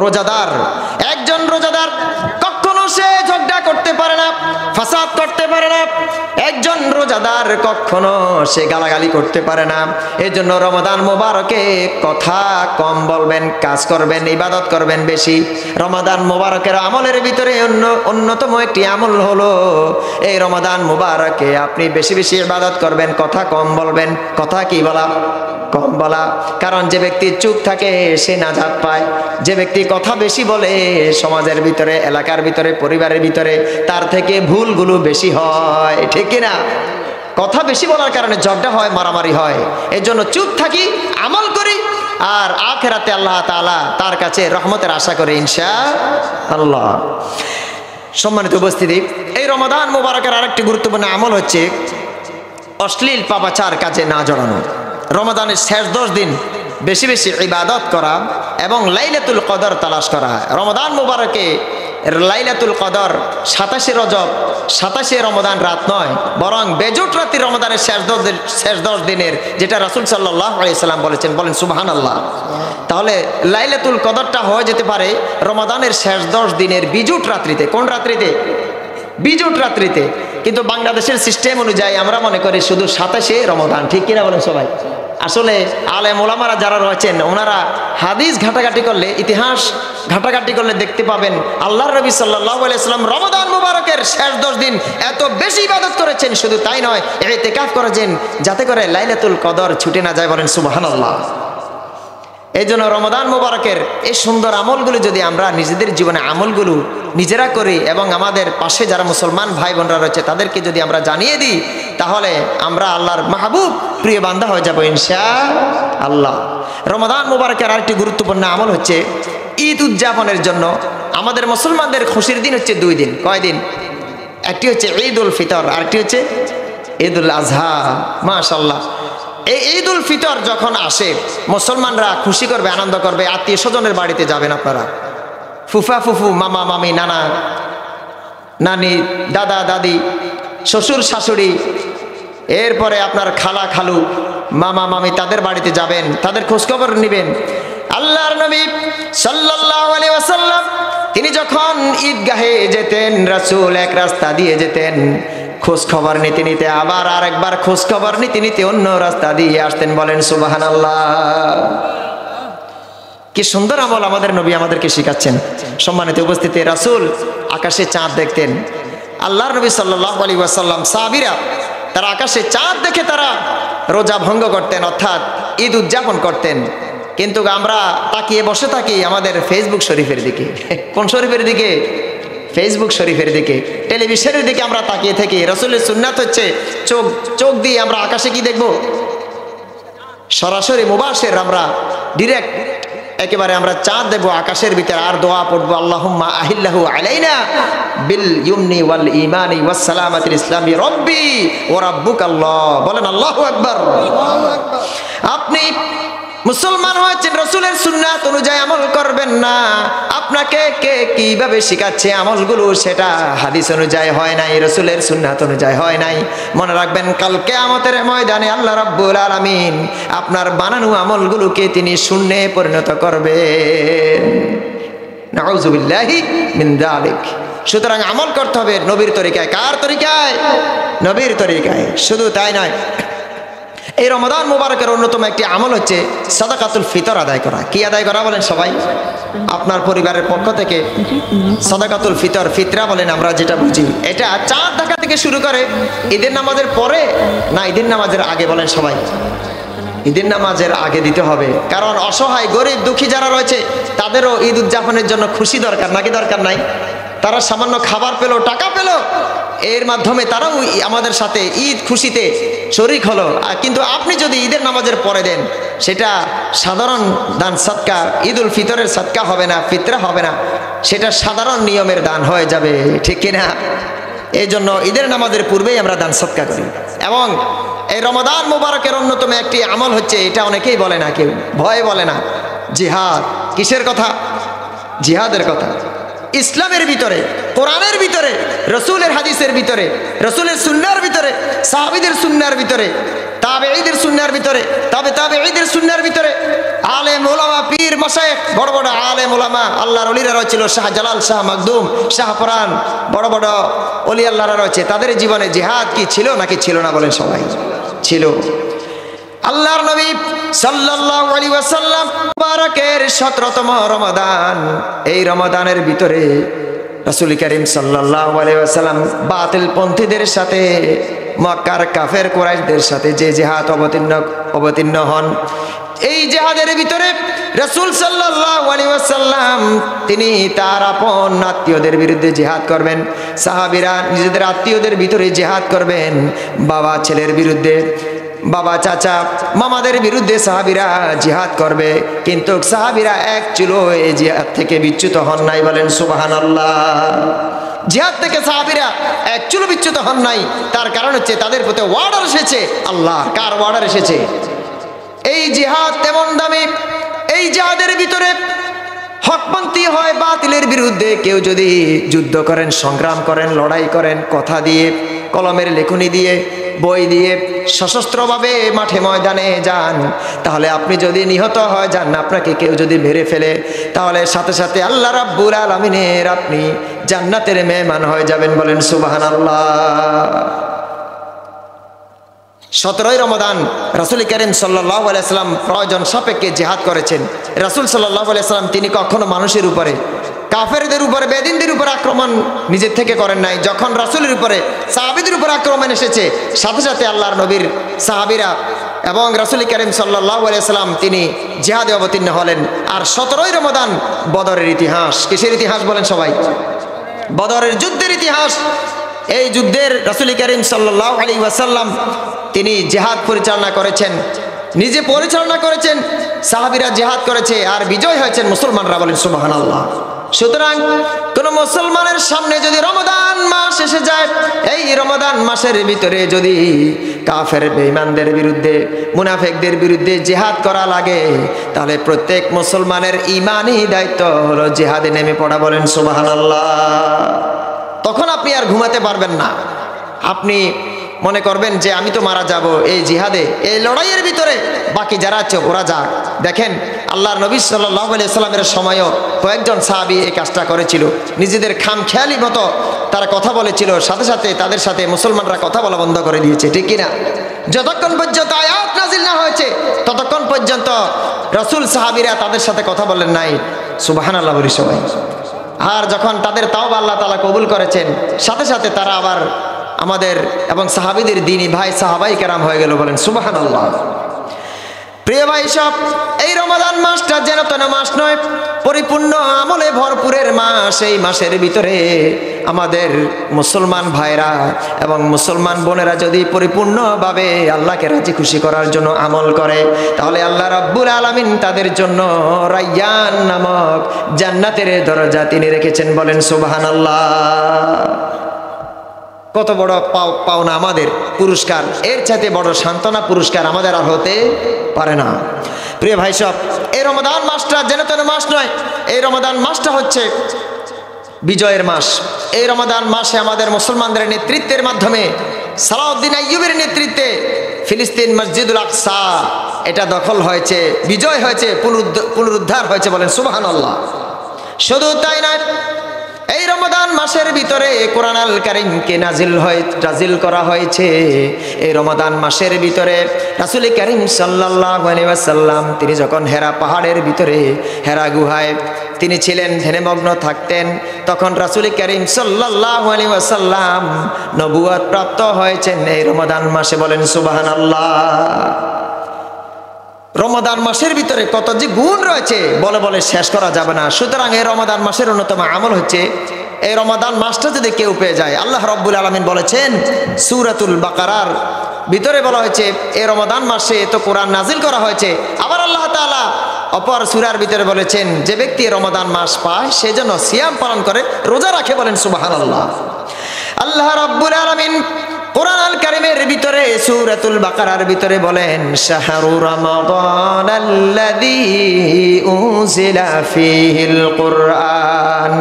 রোজাদার। একজন রোজাদার কখনো সে ঝগড়া করতে পারে না, ফাসাদ করতে পারে না। একজন রোজাদার কখনো সে গালাগালি করতে পারে না। এই জন্য রমাদান মোবারকে কথা কম বলবেন, কাজ করবেন, ইবাদত করবেন বেশি। রমাদান মোবারকের আমলের ভিতরে অন্যতম একটি আমল হলো এই রমাদান মোবারকে আপনি বেশি বেশি ইবাদত করবেন, কথা কম বলবেন। কথা কি বলা? কম বলা। কারণ যে ব্যক্তি চুপ থাকে সে নাজাত পায়। যে ব্যক্তি কথা বেশি বলে সমাজের ভিতরে, এলাকার ভিতরে, পরিবারের ভিতরে তার থেকে ভুলগুলো বেশি হয়, ঠিক কিনা? কথা বেশি বলার কারণে ঝগড়া হয়, মারামারি হয়। এর জন্য চুপ থাকি, আমল করি, আর আখিরাতে আল্লাহ তাআলা তার কাছে রহমতের আশা করে ইনশাআল্লাহ। সম্মানিত উপস্থিতি, এই রমাদান মোবারকের আরেকটি গুরুত্বপূর্ণ আমল হচ্ছে অশ্লীল পাপাচার কাজে না জড়ানো। রমাদানের শেষ 10 দিন বেশি বেশি ইবাদত করা এবং লাইলাতুল কদর তালাশ করা। রমাদান মোবারকে লাইলাতুল কদর 27শে রজব, 27শে রমাদান রাত নয়, বরং বেজোট রাত্রি রমাদানের শেষ 10 দিনের, যেটা রাসূল সাল্লাল্লাহু আলাইহি সাল্লাম বলেছেন। বলেন সুবহানাল্লাহ। তাহলে লাইলাতুল কদরটা হয়ে যেতে পারে রমাদানের শেষ 10 দিনের বিজোট রাত্রিতে। কোন রাত্রিতে? বিজোট রাত্রিতে। কিন্তু বাংলাদেশের সিস্টেম অনুযায়ী আমরা মনে করি শুধু 27শে রমাদান, ঠিক কিনা বলেন সবাই? আসলে আলেম ওলামারা যারা রয়েছেন ওনারা হাদিস ঘাটাঘাটি করলে, ইতিহাস ঘাটাঘাটি করলে দেখতে পাবেন আল্লাহর নবী সাল্লাল্লাহু আলাইহি সাল্লাম রমাদান মুবারকের শেষ 10 দিন এত বেশি ইবাদত করেছেন। শুধু তাই নয়, ইতিকাফ করেছেন যাতে করে লাইলাতুল কদর ছুটে না যায়। বলেন সুবহানাল্লাহ। এই জন্য রমাদান মুবারকের এই সুন্দর আমলগুলো যদি আমরা নিজেদের জীবনে আমলগুলো নিজেরা করি এবং আমাদের পাশে যারা মুসলমান ভাই বোনরা রয়েছে তাদেরকে যদি আমরা জানিয়ে দিই, তাহলে আমরা আল্লাহর মাহবুব প্রিয় বান্দা হয়ে যাব ইনশাআল্লাহ। রমাদান মুবারকের আরেকটি গুরুত্বপূর্ণ আমল হচ্ছে ঈদ উদযাপনের জন্য। আমাদের মুসলমানদের খুশির দিন হচ্ছে 2 দিন। কয় দিন? একটি হচ্ছে ঈদ উল ফিতর, আরেকটি হচ্ছে ঈদ উল আজহা। মাশাআল্লাহ। এই ঈদ উল ফিতর যখন আসে মুসলমানরা খুশি করবে, আনন্দ করবে। আত্মীয় স্বজনের বাড়িতে যাবেন আপনারা, ফুফা ফুফু, মামা মামি, নানা নানি, দাদা দাদি, শ্বশুর শাশুড়ি, এরপরে আপনার খালা খালু, মামা মামি, তাদের বাড়িতে যাবেন, তাদের খোঁজখবর নেবেন। আল্লাহর নবী সাল্লাল্লাহু আলাইহি ওয়াসাল্লাম তিনি যখন ঈদগাহে যেতেন, রাসূল এক রাস্তা দিয়ে যেতেন, খোঁজ খবর নিতে নিতে আবার আরেকবার খোঁজ খবর নিতে নিতে অন্য রাস্তা দিয়ে আসতেন। বলেন সুবহানাল্লাহ। কি সুন্দর আমল আমাদের নবী আমাদেরকে শিখাচ্ছেন। সম্মানিত উপস্থিতি, রাসূল আকাশে চাঁদ দেখতেন। আল্লাহর নবী সাল্লাল্লাহু আলাইহি ওয়াসাল্লাম সাহাবীরা তারা আকাশে চাঁদ দেখে তারা রোজা ভঙ্গ করতেন, অর্থাৎ ঈদ উদযাপন করতেন। কিন্তু আমরা তাকিয়ে বসে থাকি আমাদের ফেসবুক শরীফের দিকে। কোন শরীফের দিকে? ফেসবুক শরীফের দিকে, টেলিভিশনের দিকে আমরা তাকিয়ে থাকি। রাসূলের সুন্নাত হচ্ছে চোখ দিয়ে আমরা আকাশে কি দেখব? সরাসরি মুবাশির, আমরা ডিরেক্ট একেবারে আমরা চাঁদ দেখব আকাশের ভিতরে, আর দোয়া পড়বো আল্লাহুম্মা আহিল্লাহু আলাইনা বিল ইউমনি ওয়াল ঈমানি ওয়াস সালামাতিল ইসলামি রব্বি ওয়া রাব্বুকাল্লাহ। বলেন আল্লাহু আকবার। আপনি মুসলমান হয়েছেন, রাসূলের সুন্নাত অনুযায়ী আমল করবেন না। আপনাকে কে কিভাবে শিখাচ্ছে আমলগুলো সেটা হাদিস অনুযায়ী হয় নাই, রাসূলের সুন্নাত অনুযায়ী হয় নাই। মনে রাখবেন কাল কিয়ামতের ময়দানে আল্লাহ রাব্বুল আলামিন আপনার বানানো আমলগুলোকে তিনি শূন্যে পরিণত করবেন। নাউযুবিল্লাহি মিন যালিক। সুতরাং আমল করতে হবে নবীর তরিকায়। কার তরিকায়? নবীর তরিকায়। শুধু তাই নয়, এই রমাদান মুবারকের অন্যতম একটি আমল হচ্ছে সাদাকাতুল ফিতর আদায় করা। কি আদায় করা? বলেন সবাই। আপনার পরিবারের পক্ষ থেকে সাদাকাতুল ফিতর, ফিতরা বলেন আমরা যেটা বুঝি, এটা চাঁদ দেখা থেকে শুরু করে ঈদের নামাজের পরে না ঈদের নামাজের আগে? বলেন সবাই। ঈদের নামাজের আগে দিতে হবে, কারণ অসহায় গরিব দুঃখী যারা রয়েছে তাদেরও ঈদ উদযাপনের জন্য খুশি দরকার, নাকি দরকার নাই? তারা সামান্য খাবার পেলো, টাকা পেলো, এর মাধ্যমে তারাও আমাদের সাথে ঈদ খুশিতে শরীক হলো। কিন্তু আপনি যদি ঈদের নামাজের পরে দেন, সেটা সাধারণ দান সদকা, ঈদ উল ফিতরের সদকা হবে না, ফিতরা হবে না, সেটা সাধারণ নিয়মের দান হয়ে যাবে, ঠিক কিনা? এই জন্য ঈদের নামাজের পূর্বেই আমরা দান সদকা করি। এবং এই রমাদান মুবারকের অন্যতম একটি আমল হচ্ছে, এটা অনেকেই বলে না, কেউ ভয় বলে না, জিহাদ। কিসের কথা? জিহাদের কথা। ইসলামের ভিতরে, কোরআনের ভিতরে, রসুলের হাদিসের ভিতরে, রসুলের সুন্নাহর ভিতরে, সাহাবীদের সুন্নাহর ভিতরে, তাবেঈদের সুন্নাহর ভিতরে, তাবেঈদের সুন্নাহর ভিতরে আলেম ওলামা পীর মাশায়েখ বড় বড় আলেম ওলামা আল্লাহর ওলিরা রয়েছিল, শাহ জালাল, শাহ মাকদুম, শাহ পরান, বড় বড় ওলি আল্লাহরা রয়েছে। তাদের জীবনে জিহাদ কি ছিল নাকি ছিল না বলেন সবাই? ছিল। আল্লাহর নবী সাল্লাল্লাহু আলাইহি ওয়াসাল্লাম মুবারকের 17তম রমাদান, এই রমাদানের ভিতরে রাসূল করিম সাল্লাল্লাহু আলাইহি ওয়াসাল্লাম বাতিল পন্থীদের সাথে, মক্কার কাফের কুরাইশদের সাথে যে জিহাদ অবতীর্ণ হন, এই জিহাদের ভিতরে রাসূল সাল্লাল্লাহু আলাইহি ওয়াসাল্লাম তিনি তার আপন আত্মীয়দের বিরুদ্ধে জিহাদ করবেন। সাহাবীরা নিজেদের আত্মীয়দের ভিতরে জিহাদ করবেন, বাবা ছেলের বিরুদ্ধে, বাবা চাচা মামাদের বিরুদ্ধে সাহাবীরা জিহাদ করবে। কিন্তু সাহাবীরা এক চুলো এই জিহাদ থেকে বিচ্যুত হন নাই, বলেন সুবহানাল্লাহ। জিহাদ থেকে সাহাবীরা এক চুলো বিচ্যুত হন নাই। তার কারণ হচ্ছে তাদের প্রতি ওয়ার্ডার এসেছে। আল্লাহ কার ওয়ার্ডার এসেছে? এই জিহাদ তেমন দামি, এই জিহাদের ভিতরে হকপন্থী হয় বাতিলের বিরুদ্ধে কেউ যদি যুদ্ধ করেন, সংগ্রাম করেন, লড়াই করেন, কথা দিয়ে, কলমের লেখনী দিয়ে, বই দিয়ে, সশস্ত্রভাবে মাঠে ময়দানে যান, তাহলে আপনি যদি নিহত হয় যান, আপনাকে কেউ যদি মেরে ফেলে, তাহলে সাথে সাথে আল্লাহ রাব্বুল আলামিনের আপনি জান্নাতের মেহমান হয়ে যাবেন, বলেন সুবহানাল্লাহ। 17ই রমাদান রাসূল করিম সাল্লাল্লাহু আলাইহি ওয়াসাল্লাম প্রয়োজন সাপেক্ষে জিহাদ করেছেন। রাসূল সাল্লাল্লাহু আলাইহি ওয়াসাল্লাম তিনি কখনো মানুষের উপরে, কাফেরদের উপরে, বেদিনদের উপরে আক্রমণ নিজের থেকে করেন নাই। যখন রাসূলের উপরে, সাহাবীদের উপরে আক্রমণ এসেছে, সাথে সাথে আল্লাহর নবীর সাহাবীরা এবং রাসূল করিম সাল্লাল্লাহু আলাইহি ওয়াসাল্লাম তিনি জিহাদে অবতীর্ণ হলেন। আর 17ই রমাদান বদরের ইতিহাস। কিসের ইতিহাস বলেন সবাই? বদরের যুদ্ধের ইতিহাস। এই যুদ্ধের রাসূল করিম সাল্লাল্লাহু আলাইহি ওয়াসাল্লাম তিনি জিহাদ পরিচালনা করেছেন, নিজে পরিচালনা করেছেন, সাহাবীরা জিহাদ করেছে আর বিজয় হয়েছেন মুসলমানরা, বলেন সুবহানাল্লাহ। সুতরাং কোন মুসলমানের সামনে যদি রমাদান মাস এসে যায়, এই রমাদান মাসের ভিতরে যদি কাফের বেঈমানদের বিরুদ্ধে, মুনাফিকদের বিরুদ্ধে জিহাদ করা লাগে, তাহলে প্রত্যেক মুসলমানের ঈমানি দায়িত্ব হলো জিহাদে নেমে পড়া, বলেন সুবহানাল্লাহ। তখন আপনি আর ঘুমাতে পারবেন না। আপনি মনে করবেন যে আমি তো মারা যাব এই জিহাদে, এই লড়াইয়ের ভিতরে, বাকি যারা আছে ওরা যাক। দেখেন আল্লাহর নবী সাল্লাল্লাহু আলাইহি ওয়াসাল্লামের সময়ও কয়েকজন সাহাবী এই কাজটা করেছিল। নিজেদের খামখেয়ালি মতো তারা কথা বলেছিল, সাথে সাথে তাদের সাথে মুসলমানরা কথা বলা বন্ধ করে দিয়েছে, ঠিক কিনা? যতক্ষণ পর্যন্ত আয়াত নাজিল না হয়েছে ততক্ষণ পর্যন্ত রাসূল সাহাবীরা তাদের সাথে কথা বলেন নাই, সুবহানাল্লাহ বলি সবাই। আর যখন তাদের তাওবা আল্লাহ তাআলা কবুল করেছেন, সাথে সাথে তারা আবার আমাদের এবং সাহাবীদের দ্বীনী ভাই সাহাবাই কেরাম হয়ে গেল, বলেন সুবহানাল্লাহ। প্রিয় ভাই সব, এই রমাদান মাসটা যেন তেন মাস নয়, পরিপূর্ণ আমলে ভরপুরের মাস। এই মাসের ভিতরে আমাদের মুসলমান ভাইরা এবং মুসলমান বোনেরা যদি পরিপূর্ণভাবে আল্লাহকে রাজি খুশি করার জন্য আমল করে, তাহলে আল্লাহ রাব্বুল আলামিন তাদের জন্য রায়্যান নামক জান্নাতের দরজা তিনি রেখেছেন, বলেন সুবহানাল্লাহ। কত বড় পাওনা আমাদের, পুরস্কার, এর চাইতে বড় সান্ত্বনা পুরস্কার আমাদের আর হতে পারে না। প্রিয় ভাই সব, এই রমাদান মাসটা যেন তেন মাস নয়, এই রমাদান মাসটা হচ্ছে বিজয়ের মাস। এই রমাদান মাসে আমাদের মুসলমানদের নেতৃত্বের মাধ্যমে, সালাউদ্দিন আইয়ুবের নেতৃত্বে ফিলিস্তিন মসজিদুল আকসা এটা দখল হয়েছে, বিজয় হয়েছে, পুনরুদ্ধার হয়েছে, বলেন সুবহানাল্লাহ। শুধু তাই নয়, এই রমাদান মাসের ভিতরে কোরআন আল কারীমকে নাজিল করা হয়েছে। এই রমাদান মাসের ভিতরে রাসূল কারীম সাল্লাল্লাহু আলাইহি ওয়াসাল্লাম তিনি যখন হেরা পাহাড়ের ভিতরে, হেরা গুহায় তিনি ছিলেন, ধ্যানমগ্ন থাকতেন, তখন রাসূল কারীম সাল্লাল্লাহু আলাইহি ওয়াসাল্লাম নবুয়ত প্রাপ্ত হয়েছেন এই রমাদান মাসে, বলেন সুবহানাল্লাহ। রমাদান মাসের ভিতরে কত যে গুণ রয়েছে বলে বলে শেষ করা যাবে না। সুতরাং এই রমাদান মাসের অন্যতম আমল হচ্ছে, এই রমাদান মাসটা যদি কেউ পেয়ে যায়, আল্লাহ রাব্বুল আলামিন বলেছেন সূরাতুল বাকারার ভিতরে বলা হয়েছে, এই রমাদান মাসে তো কোরআন নাজিল করা হয়েছে। আবার আল্লাহ তাআলা অপর সূরার ভিতরে বলেছেন, যে ব্যক্তি রমাদান মাস পায় সে যেন সিয়াম পালন করে, রোজা রাখে, বলেন সুবহানাল্লাহ। আল্লাহ রাব্বুল আলামিন কোরআন আল কারীমের ভিতরে সূরাতুল বাকারার ভিতরে বলেন, শাহরু রমাদানাল্লাযী উনজিলা ফীহিল কুরআন।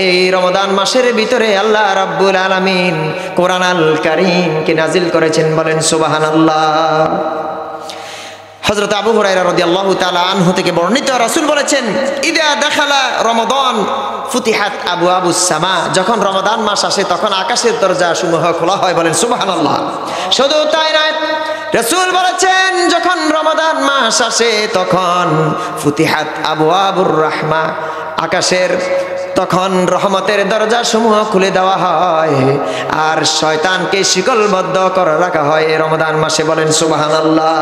এই রমাদান মাসের ভিতরে আল্লাহ রাব্বুল আলামিন কোরআন আল কারীমকে নাজিল করেছেন, বলেন সুবহানাল্লাহ। হযরত আবু হুরায়রা রাদিয়াল্লাহু তাআলা আনহু থেকে বর্ণিত, রাসূল বলেছেন, ইদা দাখালা রমাদান ফুতিহাত আবওয়াবুস সামা, যখন রমাদান মাস আসে তখন আকাশের দরজা সমূহ খোলা হয়। বলেন সুবহানাল্লাহ। শুধু তাই নয়, রাসূল বলেছেন যখন রমাদান মাস আসে তখন ফুতিহাত আবওয়াবুর রাহমা, আকাশের তখন রহমতের দরজা সমূহ খুলে দেওয়া হয় আর শয়তানকে শিকলবদ্ধ করে রাখা হয় রমাদান মাসে। বলেন সুবহানাল্লাহ।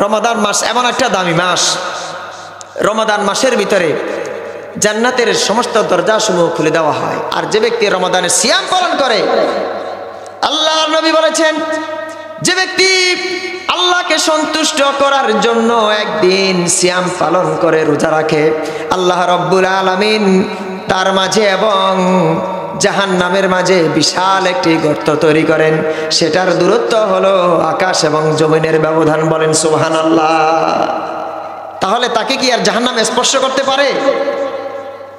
রমাদান মাস এমন একটা দামি মাস, রমাদান মাসের ভিতরে জান্নাতের সমস্ত দরজা সমূহ খুলে দেওয়া হয়। আর যে ব্যক্তি রমাদানের সিয়াম পালন করে, আল্লাহর নবী বলেছেন, যে ব্যক্তি আল্লাহকে সন্তুষ্ট করার জন্য একদিন সিয়াম পালন করে, রোজা রাখে, আল্লাহ রব্বুল আলামিন তার মাঝে এবং জাহান্নামের মাঝে বিশাল একটি গর্ত তৈরি করেন। সেটার দূরত্ব হলো আকাশ এবং জমিনের ব্যবধান। বলেন সুবহানাল্লাহ। তাহলে তাকে কি আর জাহান্নাম স্পর্শ করতে পারে?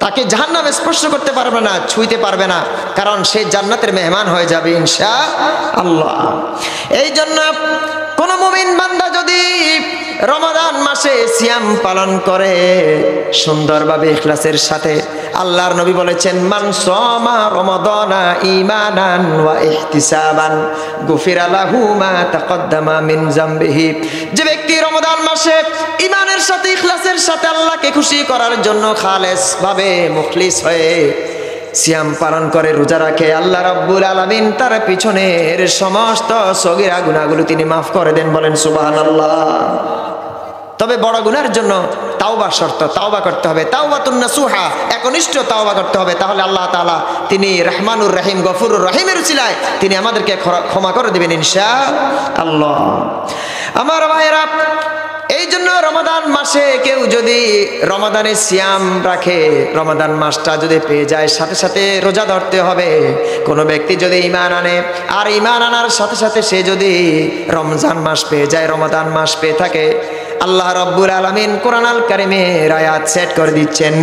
তাকে জাহান্নাম স্পর্শ করতে পারবে না, ছুঁইতে পারবে না, কারণ সে জান্নাতের মেহমান হয়ে যাবে ইনশাআল্লাহ। এই জন্য কোন মুমিন বান্দা যদি রমাদান মাসে সিয়াম পালন করে সুন্দরভাবে ইখলাসের সাথে, আল্লাহর নবী বলেছেন, মান সামা রমাদানা ঈমানান ওয়া ইহতিসাবান গুফিরা লাহু মা তাকদ্দামা মিন যামবিহি, যে ব্যক্তি রমাদান মাসে ঈমানের সাথে ইখলাসের সাথে আল্লাহকে খুশি করার জন্য খালেস ভাবে মুখলিস হয়ে সিয়াম পালন করে, রোজা রাখে, আল্লাহ রাব্বুল আলামিন তার পিছনের সমস্ত সগীরা গুনাহগুলো তিনি মাফ করে দেন। বলেন সুবহানাল্লাহ। তবে বড় গুনাহের জন্য তাওবা শর্ত, তাওবা করতে হবে, তাওবাতুন নাসুহা, একনিষ্ঠ তাওবা করতে হবে। তাহলে আল্লাহ তাআলা তিনি রহমানুর রহিম গফুরুর রহিমের উসিলায় তিনি আমাদেরকে ক্ষমা করে দিবেন ইনশাআল্লাহ। আমার ভাইরা, এই জন্য রমাদান মাসে কেউ যদি রমাদানে সিয়াম রাখে, রমাদান মাসটা যদি পেয়ে যায়, সাথে সাথে রোজা ধরতে হবে। কোনো ব্যক্তি যদি ঈমান আনে আর ঈমান আনার সাথে সাথে সে যদি রমজান মাস পেয়ে যায়, রমাদান মাস পেয়ে থাকে, আল্লাহ রাব্বুল আলামিন কোরআন আল কারীমের আয়াত সেট করে দিচ্ছেন,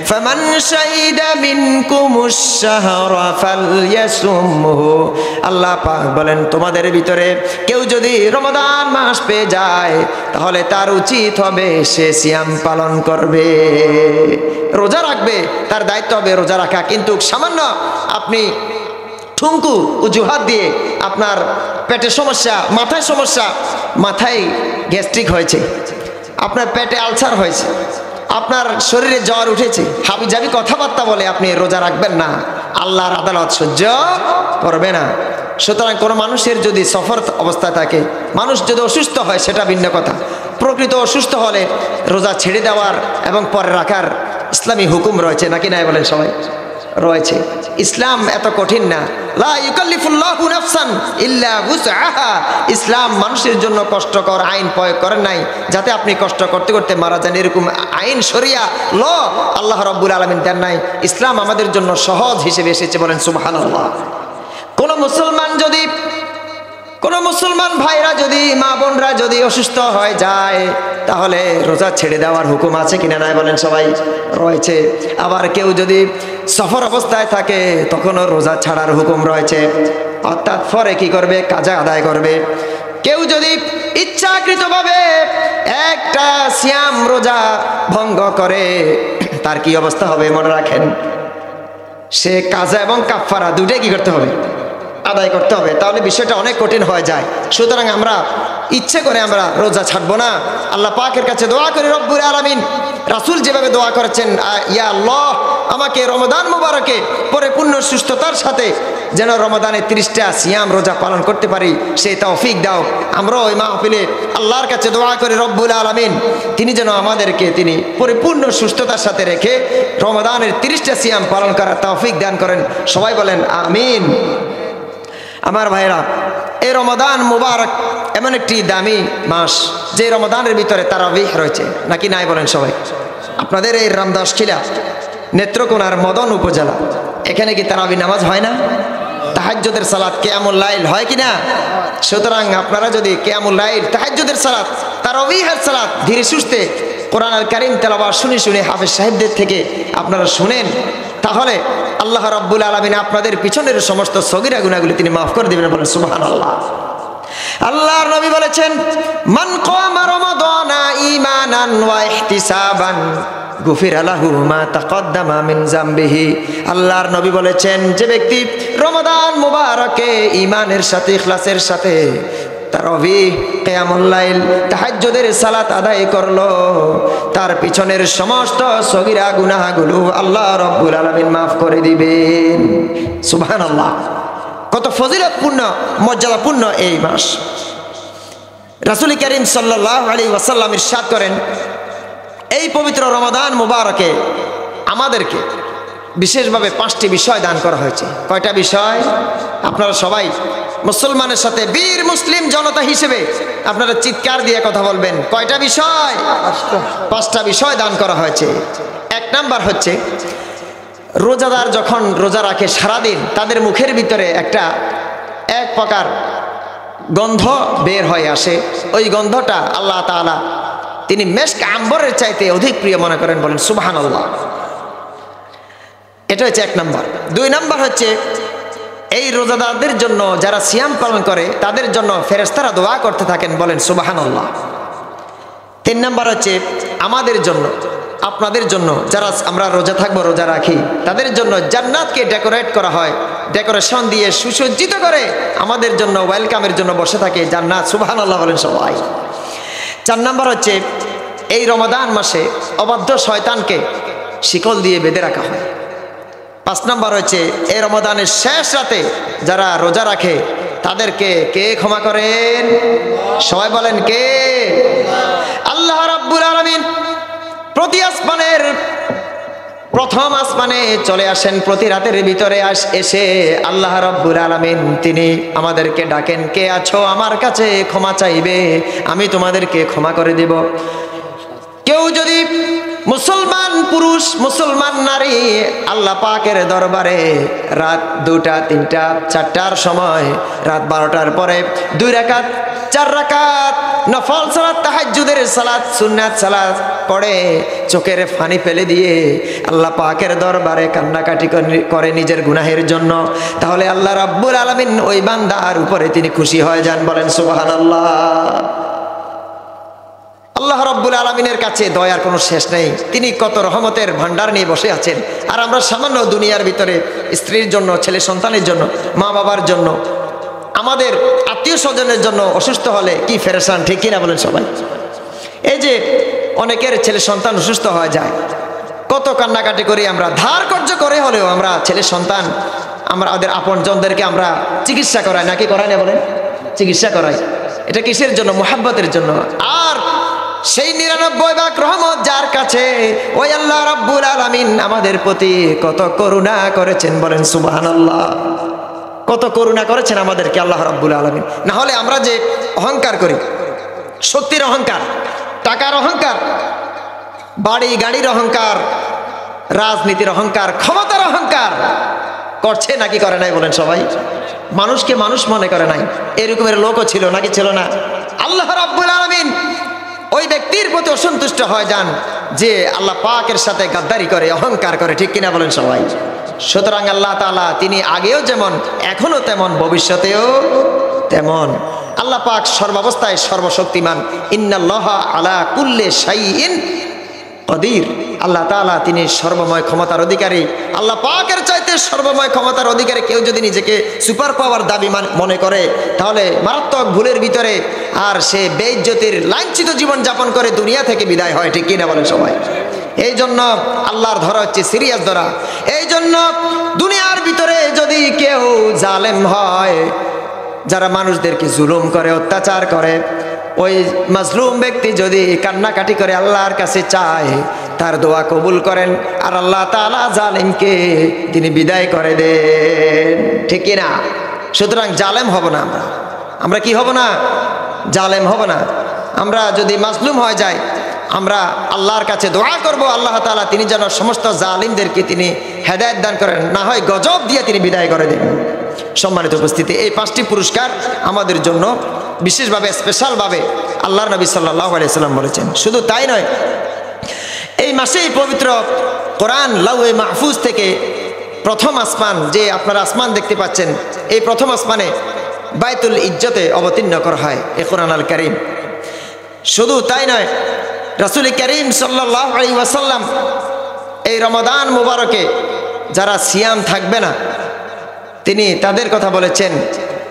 ফামান শাহিদা মিনকুমুশ শাহরা ফালইয়াসুমহু, আল্লাহ পাক বলেন তোমাদের ভিতরে কেউ যদি রমাদান মাস পেয়ে যায় তাহলে তার উচিত হবে সে সিয়াম পালন করবে, রোজা রাখবে, তার দায়িত্ব হবে রোজা রাখা। কিন্তু সামান্য আপনি ঠুনকু অজুহাত দিয়ে আপনার পেটে সমস্যা, মাথায় সমস্যা, মাথায় গ্যাস্ট্রিক হয়েছে, আপনার পেটে আলসার হয়েছে, আপনার শরীরে জ্বর উঠেছে, হাবিজাবি কথাবার্তা বলে আপনি রোজা রাখবেন না, আল্লাহর আদালত সহ্য করবে না। সুতরাং কোনো মানুষের যদি সফর অবস্থায় থাকে, মানুষ যদি অসুস্থ হয় সেটা ভিন্ন কথা, প্রকৃত অসুস্থ হলে রোজা ছেড়ে দেওয়ার এবং পরে রাখার ইসলামী হুকুম রয়েছে, নাকি নাই বলেন সবাই? রয়েছে। ইসলাম এত কঠিন না, লা ইউকাল্লিফুল্লাহু নাফসান ইল্লা উসআহা। ইসলাম মানুষের জন্য কষ্টকর আইন প্রয়োগ করেন নাই যাতে আপনি কষ্ট করতে করতে মারা যান, এরকম আইন শরিয়া ল আল্লাহ রাব্বুল আলামিন দেন নাই। ইসলাম আমাদের জন্য সহজ হিসেবে এসেছে। বলেন সুবহানাল্লাহ। কোন মুসলমান ভাইরা যদি, মা বোনরা যদি অসুস্থ হয়ে যায় তাহলে রোজা ছেড়ে দেওয়ার হুকুম আছে কিনা নাই বলেন সবাই? রয়েছে। আবার কেউ যদি সফর অবস্থায় থাকে তখনও রোজা ছাড়ার হুকুম রয়েছে, অর্থাৎ পরে কি করবে? কাজা আদায় করবে। কেউ যদি ইচ্ছাকৃতভাবে একটা সিয়াম রোজা ভঙ্গ করে তার কি অবস্থা হবে মনে রাখেন, সে কাজা এবং কাফারা দুটোই কি করতে হবে? আদায় করতে হবে। তাহলে বিষয়টা অনেক কঠিন হয়ে যায়। সুতরাং আমরা ইচ্ছে করে আমরা রোজা ছাড়বো না। আল্লাহ পাকের কাছে দোয়া করি, রব্বুল আলামিন রাসূল যেভাবে দোয়া করেছেন, ইয়া আল্লাহ আমাকে রমাদান মুবারকে পরিপূর্ণ সুস্থতার সাথে যেন রমাদানের 30টা সিয়াম রোজা পালন করতে পারি সেই তৌফিক দাও। আমরা ওই মাহফিলে আল্লাহর কাছে দোয়া করি, রব্বুল আলামিন তিনি যেন আমাদেরকে তিনি পরিপূর্ণ সুস্থতার সাথে রেখে রমাদানের 30টা সিয়াম পালন করার তৌফিক দান করেন। সবাই বলেন আমিন। আমার ভাইরা, এই রমাদান মুবারক এমন একটি দামি মাস যে রমাদানের ভিতরে তারাবিহ রয়েছে, নাকি নাই বলেন সবাই? আপনাদের এই রামদাসখিলা নেত্রকোনার মদন উপজেলা, এখানে কি তারাবি নামাজ হয় না? তাহাজ্জুদের সালাত, কিয়ামুল লাইল হয় কি না? সুতরাং আপনারা যদি কিয়ামুল লাইল, তাহাজ্জুদের সালাত, তারাবিহের সালাত ধীরে সুস্থে কোরআন আল কারীম তেলাওয়াত শুনে শুনে হাফেজ সাহেবদের থেকে আপনারা শুনেন, তাহলে আল্লাহ রাব্বুল আলামিন আপনাদের পিছনের সমস্ত সগীরা গুনাহগুলি তিনি মাফ করে দিবেন। বলেন সুবহানাল্লাহ। আল্লাহর নবী বলেছেন, মান কামা রমাদানা ঈমানান ওয়া ইহতিসাবান গুফিরা লাহু মা তাকদ্দামা মিন যামবিহি। আল্লাহর নবী বলেছেন, যে ব্যক্তি রমাদান মুবারকে ঈমানের সাথে ইখলাসের সাথে তারাবিহ, কিয়ামুল লাইল, তাহাজ্জুদের সালাত আদায় করলো, তার পিছনের সমস্ত সগীরা গুনাহগুলো আল্লাহ রাব্বুল আলামিন মাফ করে দিবেন। সুবহানাল্লাহ, কত ফজিলতপূর্ণ মর্যাদাপূর্ণ এই মাস। রাসূল করিম সাল্লাল্লাহু আলাইহি ওয়াসাল্লাম ইরশাদ করেন, এই পবিত্র রমাদান মুবারকে আমাদেরকে বিশেষভাবে 5টি বিষয় দান করা হয়েছে। কয়টা বিষয়? আপনারা সবাই মুসলমানের সাথে বীর মুসলিম জনতা হিসেবে আপনারা চিৎকার দিয়ে কথা বলবেন। কয়টা বিষয়? 5টা বিষয় দান করা হয়েছে। 1 নাম্বার হচ্ছে, রোজাদার যখন রোজা রাখে সারাদিন, তাদের মুখের ভিতরে এক প্রকার গন্ধ বের হয়ে আসে। ওই গন্ধটা আল্লাহ তাআলা তিনি মেশক আম্বরের চাইতে অধিক প্রিয় মনে করেন। বলেন সুবহানাল্লাহ। এটা হচ্ছে 1 নাম্বার। 2 নাম্বার হচ্ছে, এই রোজাদারদের জন্য যারা সিয়াম পালন করে তাদের জন্য ফেরেশতারা দোয়া করতে থাকেন। বলেন সুবহানাল্লাহ। 3 নাম্বার হচ্ছে, আমাদের জন্য, আপনাদের জন্য, যারা আমরা রোজা থাকবো, রোজা রাখি, তাদের জন্য জান্নাতকে ডেকোরেট করা হয়, ডেকোরেশন দিয়ে সুসজ্জিত করে আমাদের জন্য ওয়েলকামের জন্য বসে থাকে জান্নাত। সুবহানাল্লাহ বলেন সবাই। 4 নাম্বার হচ্ছে, এই রমাদান মাসে অবাধ্য শয়তানকে শিকল দিয়ে বেঁধে রাখা হয়। 5 নাম্বার হচ্ছে, এই রমাদানের শেষ রাতে যারা রোজা রাখে তাদেরকে কে ক্ষমা করেন? সবাই বলেন কে? আল্লাহ রাব্বুল আলামিন প্রতি আসমানের প্রথম আসমানে চলে আসেন, প্রতি রাতের ভিতরে এসে আল্লাহ রাব্বুল আলামিন তিনি আমাদেরকে ডাকেন, কে আছো আমার কাছে ক্ষমা চাইবে, আমি তোমাদেরকে ক্ষমা করে দেব। কেউ যদি মুসলমান পুরুষ, মুসলমান নারী আল্লাহ পাকের দরবারে রাত 2টা, 3টা, 4টার সময়, রাত 12টার পরে 2 রাকাত, 4 রাকাত নফল সালাত, তাহাজ্জুদের সালাত, সুন্নাত সালাত পড়ে চোখের পানি ফেলে দিয়ে আল্লাহ পাকের দরবারে কান্নাকাটি করে নিজের গুনাহের জন্য, তাহলে আল্লাহ রাব্বুল আলামিন ওই বান্দার উপরে তিনি খুশি হয়ে যান। বলেন সুবহানাল্লাহ। আল্লাহ রাব্বুল আলামিনের কাছে দয়ার কোনো শেষ নেই। তিনি কত রহমতের ভান্ডার নিয়ে বসে আছেন, আর আমরা সামান্য দুনিয়ার ভিতরে স্ত্রীর জন্য, ছেলে সন্তানের জন্য, মা বাবার জন্য, আমাদের আত্মীয় স্বজনের জন্য অসুস্থ হলে কি ফেরেশান, ঠিক কিনা বলেন সবাই? এই যে অনেকের ছেলে সন্তান অসুস্থ হয়ে যায়, কত কান্নাকাটি করি আমরা, ধার কর্য করে হলেও আমরা ছেলে সন্তান, আমরা ওদের আপনজনদেরকে আমরা চিকিৎসা করাই, নাকি করাই না? বলেন চিকিৎসা করাই। এটা কিসের জন্য? মুহাব্বতের জন্য। আর সেই 99 ভাগ রহমত যার কাছে, ওই আল্লাহ রাব্বুল আলামিন আমাদের প্রতি কত করুণা করেছেন। বলেন সুবহানাল্লাহ। কত করুণা করেছেন আমাদেরকে আল্লাহ রাব্বুল আলামিন। না হলে আমরা যে অহংকার করি, শক্তির অহংকার, টাকার অহংকার, বাড়ি গাড়ির অহংকার, রাজনীতির অহংকার, ক্ষমতার অহংকার করছে নাকি করে নাই? বলেন সবাই। মানুষকে মানুষ মনে করে নাই, এরকমের লোকও ছিল নাকি ছিল না? আল্লাহ রাব্বুল আলামিন ওই ব্যক্তির প্রতি অসন্তুষ্ট হয়ে যান যে আল্লাহ পাকের সাথে গাদ্দারি করে, অহংকার করে, ঠিক কিনা বলেন সবাই। সুতরাং আল্লাহ তাআলা তিনি আগেও যেমন, এখনো তেমন, ভবিষ্যতেও তেমন। আল্লাহ পাক সর্বাবস্থায় সর্বশক্তিমান। ইন্নাল্লাহা আলা কুল্লি শাইইন কদির। আল্লাহ তাআলা তিনি সর্বময় ক্ষমতার অধিকারী। আল্লাহ পাকের চাইতে সর্বময় ক্ষমতার অধিকারী কেউ যদি নিজেকে সুপার পাওয়ার দাবি মনে করে, তাহলে মারাত্মক ভুলের ভিতরে আর সে বেইজ্জতির লাঞ্ছিত জীবন যাপন করে দুনিয়া থেকে বিদায় হয়, ঠিক কিনা বলেন সবাই। এই জন্য আল্লাহর ধরা হচ্ছে সিরিয়াস ধরা। এই জন্য দুনিয়ার ভিতরে যদি কেউ জালেম হয়, যারা মানুষদেরকে জুলুম করে, অত্যাচার করে, ওই মাজলুম ব্যক্তি যদি কান্নাকাটি করে আল্লাহর কাছে চায়, তার দোয়া কবুল করেন, আর আল্লাহ তাআলা জালিমকে তিনি বিদায় করে দেন, ঠিক কিনা? সুতরাং জালেম হব না আমরা। আমরা কি হব না? জালেম হব না। আমরা যদি মাজলুম হয়ে যাই, আমরা আল্লাহর কাছে দোয়া করব, আল্লাহ তাআলা তিনি যেন সমস্ত জালিমদেরকে তিনি হেদায়েত দান করেন, না হয় গজব দিয়ে তিনি বিদায় করে দেন। সম্মানিত উপস্থিতি, এই 5টি পুরস্কার আমাদের জন্য বিশেষভাবে, স্পেশালভাবে আল্লাহর নবী সাল্লাল্লাহু আলাইহি সাল্লাম বলেছেন। শুধু তাই নয়, এই মাসেই পবিত্র কোরআন লাউহে মাহফুজ থেকে প্রথম আসমান, যে আপনারা আসমান দেখতে পাচ্ছেন, এই প্রথম আসমানে বাইতুল ইজ্জতে অবতীর্ণ করা হয় এই কোরআন আল কারীম। শুধু তাই নয়, রাসূল করিম সাল্লাল্লাহু আলাইহি ওয়াসাল্লাম এই রমাদান মুবারকে যারা সিয়াম থাকবে না, তিনি তাদের কথা বলেছেন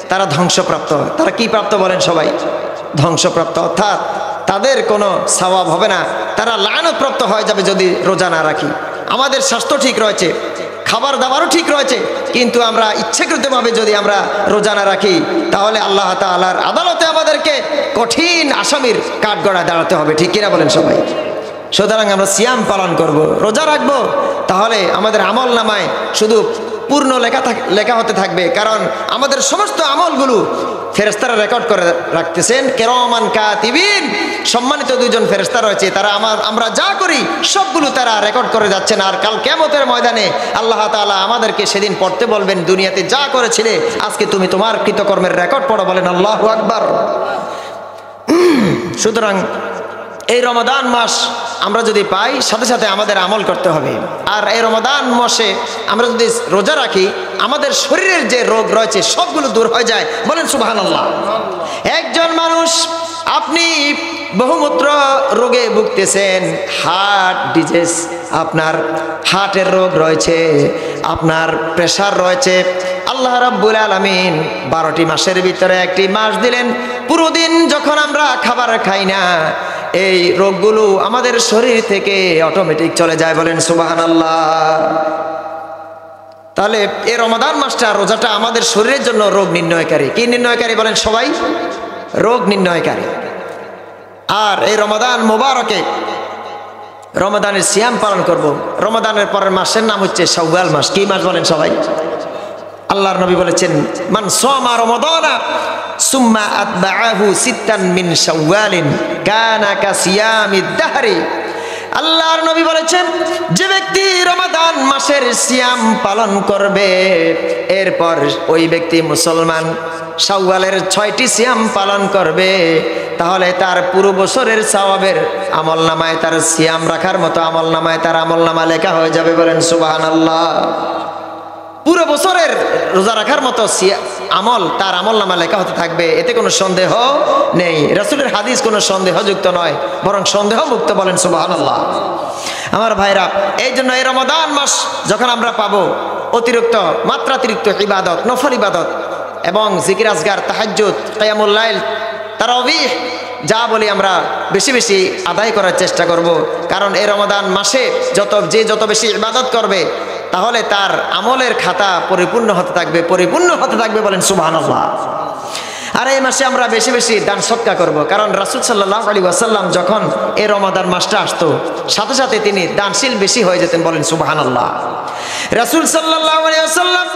তারা ধ্বংসপ্রাপ্ত। তারা কি প্রাপ্ত বলেন সবাই? ধ্বংসপ্রাপ্ত, অর্থাৎ তাদের কোনো সওয়াব হবে না, তারা লানত হয়ে যাবে যদি রোজা না রাখি। আমাদের স্বাস্থ্য ঠিক রয়েছে, খাবার দাবারও ঠিক রয়েছে, কিন্তু আমরা ইচ্ছাকৃতভাবে যদি আমরা রোজা না রাখি তাহলে আল্লাহ তাআলার আদালতে আমাদেরকে কঠিন আসামির কাঠগড়ায় দাঁড়াতে হবে। ঠিক কিনা বলেন সবাই? সুতরাং আমরা সিয়াম পালন করব, রোজা রাখবো, তাহলে আমাদের আমল নামায় শুধু পূর্ণ লেখা হতে থাকবে। কারণ আমাদের সমস্ত আমলগুলো ফেরেশতারা রেকর্ড করে রাখতেছেন। কিরামান কাতিবিন, সম্মানিত দুইজন ফেরেশতা রয়েছে, তারা আমরা যা করি সবগুলো তারা রেকর্ড করে যাচ্ছেন। আর কাল কিয়ামতের ময়দানে আল্লাহ তাআলা আমাদেরকে সেদিন পড়তে বলবেন, দুনিয়াতে যা করেছিলে আজকে তুমি তোমার কৃতকর্মের রেকর্ড পড়ো। বলেন আল্লাহু আকবার। সুতরাং এই রমাদান মাস আমরা যদি পাই, সাথে সাথে আমাদের আমল করতে হবে। আর এই রমাদান মাসে আমরা যদি রোজা রাখি, আমাদের শরীরের যে রোগ রয়েছে সবগুলো দূর হয়ে যায়। বলেন সুবহানাল্লাহ। একজন মানুষ, আপনি বহুমূত্র রোগে ভুগতেছেন, হার্ট ডিজিজ, আপনার হার্টের রোগ রয়েছে, আপনার প্রেশার রয়েছে। আল্লাহ রাব্বুল আলামিন 12টি মাসের ভিতরে একটি মাস দিলেন, পুরো দিন যখন আমরা খাবার খাই না, এই রোগগুলো আমাদের শরীর থেকে অটোমেটিক চলে যায়। বলেন সুবহানাল্লাহ। তাহলে এই রমাদান মাসটা, রোজাটা আমাদের শরীরের জন্য রোগ নির্ণয়কারী। কি নির্ণয়কারী বলেন সবাই? রোগ নির্ণয়কারী। আর এই রমাদান মোবারকে রমাদানের সিয়াম পালন করব। রমাদানের পরের মাসের নাম হচ্ছে শাওয়াল মাস। কি মাস বলেন সবাই? আল্লাহর নবী বলেছেন, মান সামা রমাদানা সুম্মা আতবাআহু সিত্তান মিন শাওয়ালিন কানা কাসিয়ামিদ দাহরি। আল্লাহর নবী বলেছেন, যে ব্যক্তি রমাদান মাসের সিয়াম পালন করবে, এরপর ওই ব্যক্তি মুসলমান শাওয়ালের 6টি সিয়াম পালন করবে, তাহলে তার পুরো বছরের সওয়াবের আমলনামায়, তার সিয়াম রাখার মতো আমলনামায় তার আমলনামা লেখা হয়ে যাবে। বলেন সুবহানাল্লাহ। পুরো বছরের রোজা রাখার মতো আমল তার আমলনামা লেখা হতে থাকবে, এতে কোনো সন্দেহ নেই। রাসূলের হাদিস কোনো সন্দেহযুক্ত নয়, বরং সন্দেহ মুক্ত। বলেন সুবহানাল্লাহ। আমার ভাইরা, এই জন্য এই রমাদান মাস যখন আমরা পাবো, অতিরিক্ত মাত্রাতিরিক্ত ইবাদত, নফল ইবাদত এবং জিকির আজগার, তাহাজ্জুদ, কিয়ামুল লাইল, তারাবিহ যা বলি আমরা বেশি বেশি আদায় করার চেষ্টা করব। কারণ এই রমাদান মাসে যত বেশি ইবাদত করবে, তাহলে তার আমলের খাতা পরিপূর্ণ হতে থাকবে, পরিপূর্ণ হতে থাকবে। বলেন সুবহানাল্লাহ। আর এই মাসে আমরা বেশি বেশি দান সদকা করব। কারণ রাসূল সাল্লাল্লাহু আলাইহি ওয়াসাল্লাম যখন এই রমাদান মাসটা আসতো, সাথে সাথে তিনি দানশীল বেশি হয়ে যেতেন। বলেন সুবহানাল্লাহ। রাসূল সাল্লাল্লাহু আলাইহি ওয়াসাল্লাম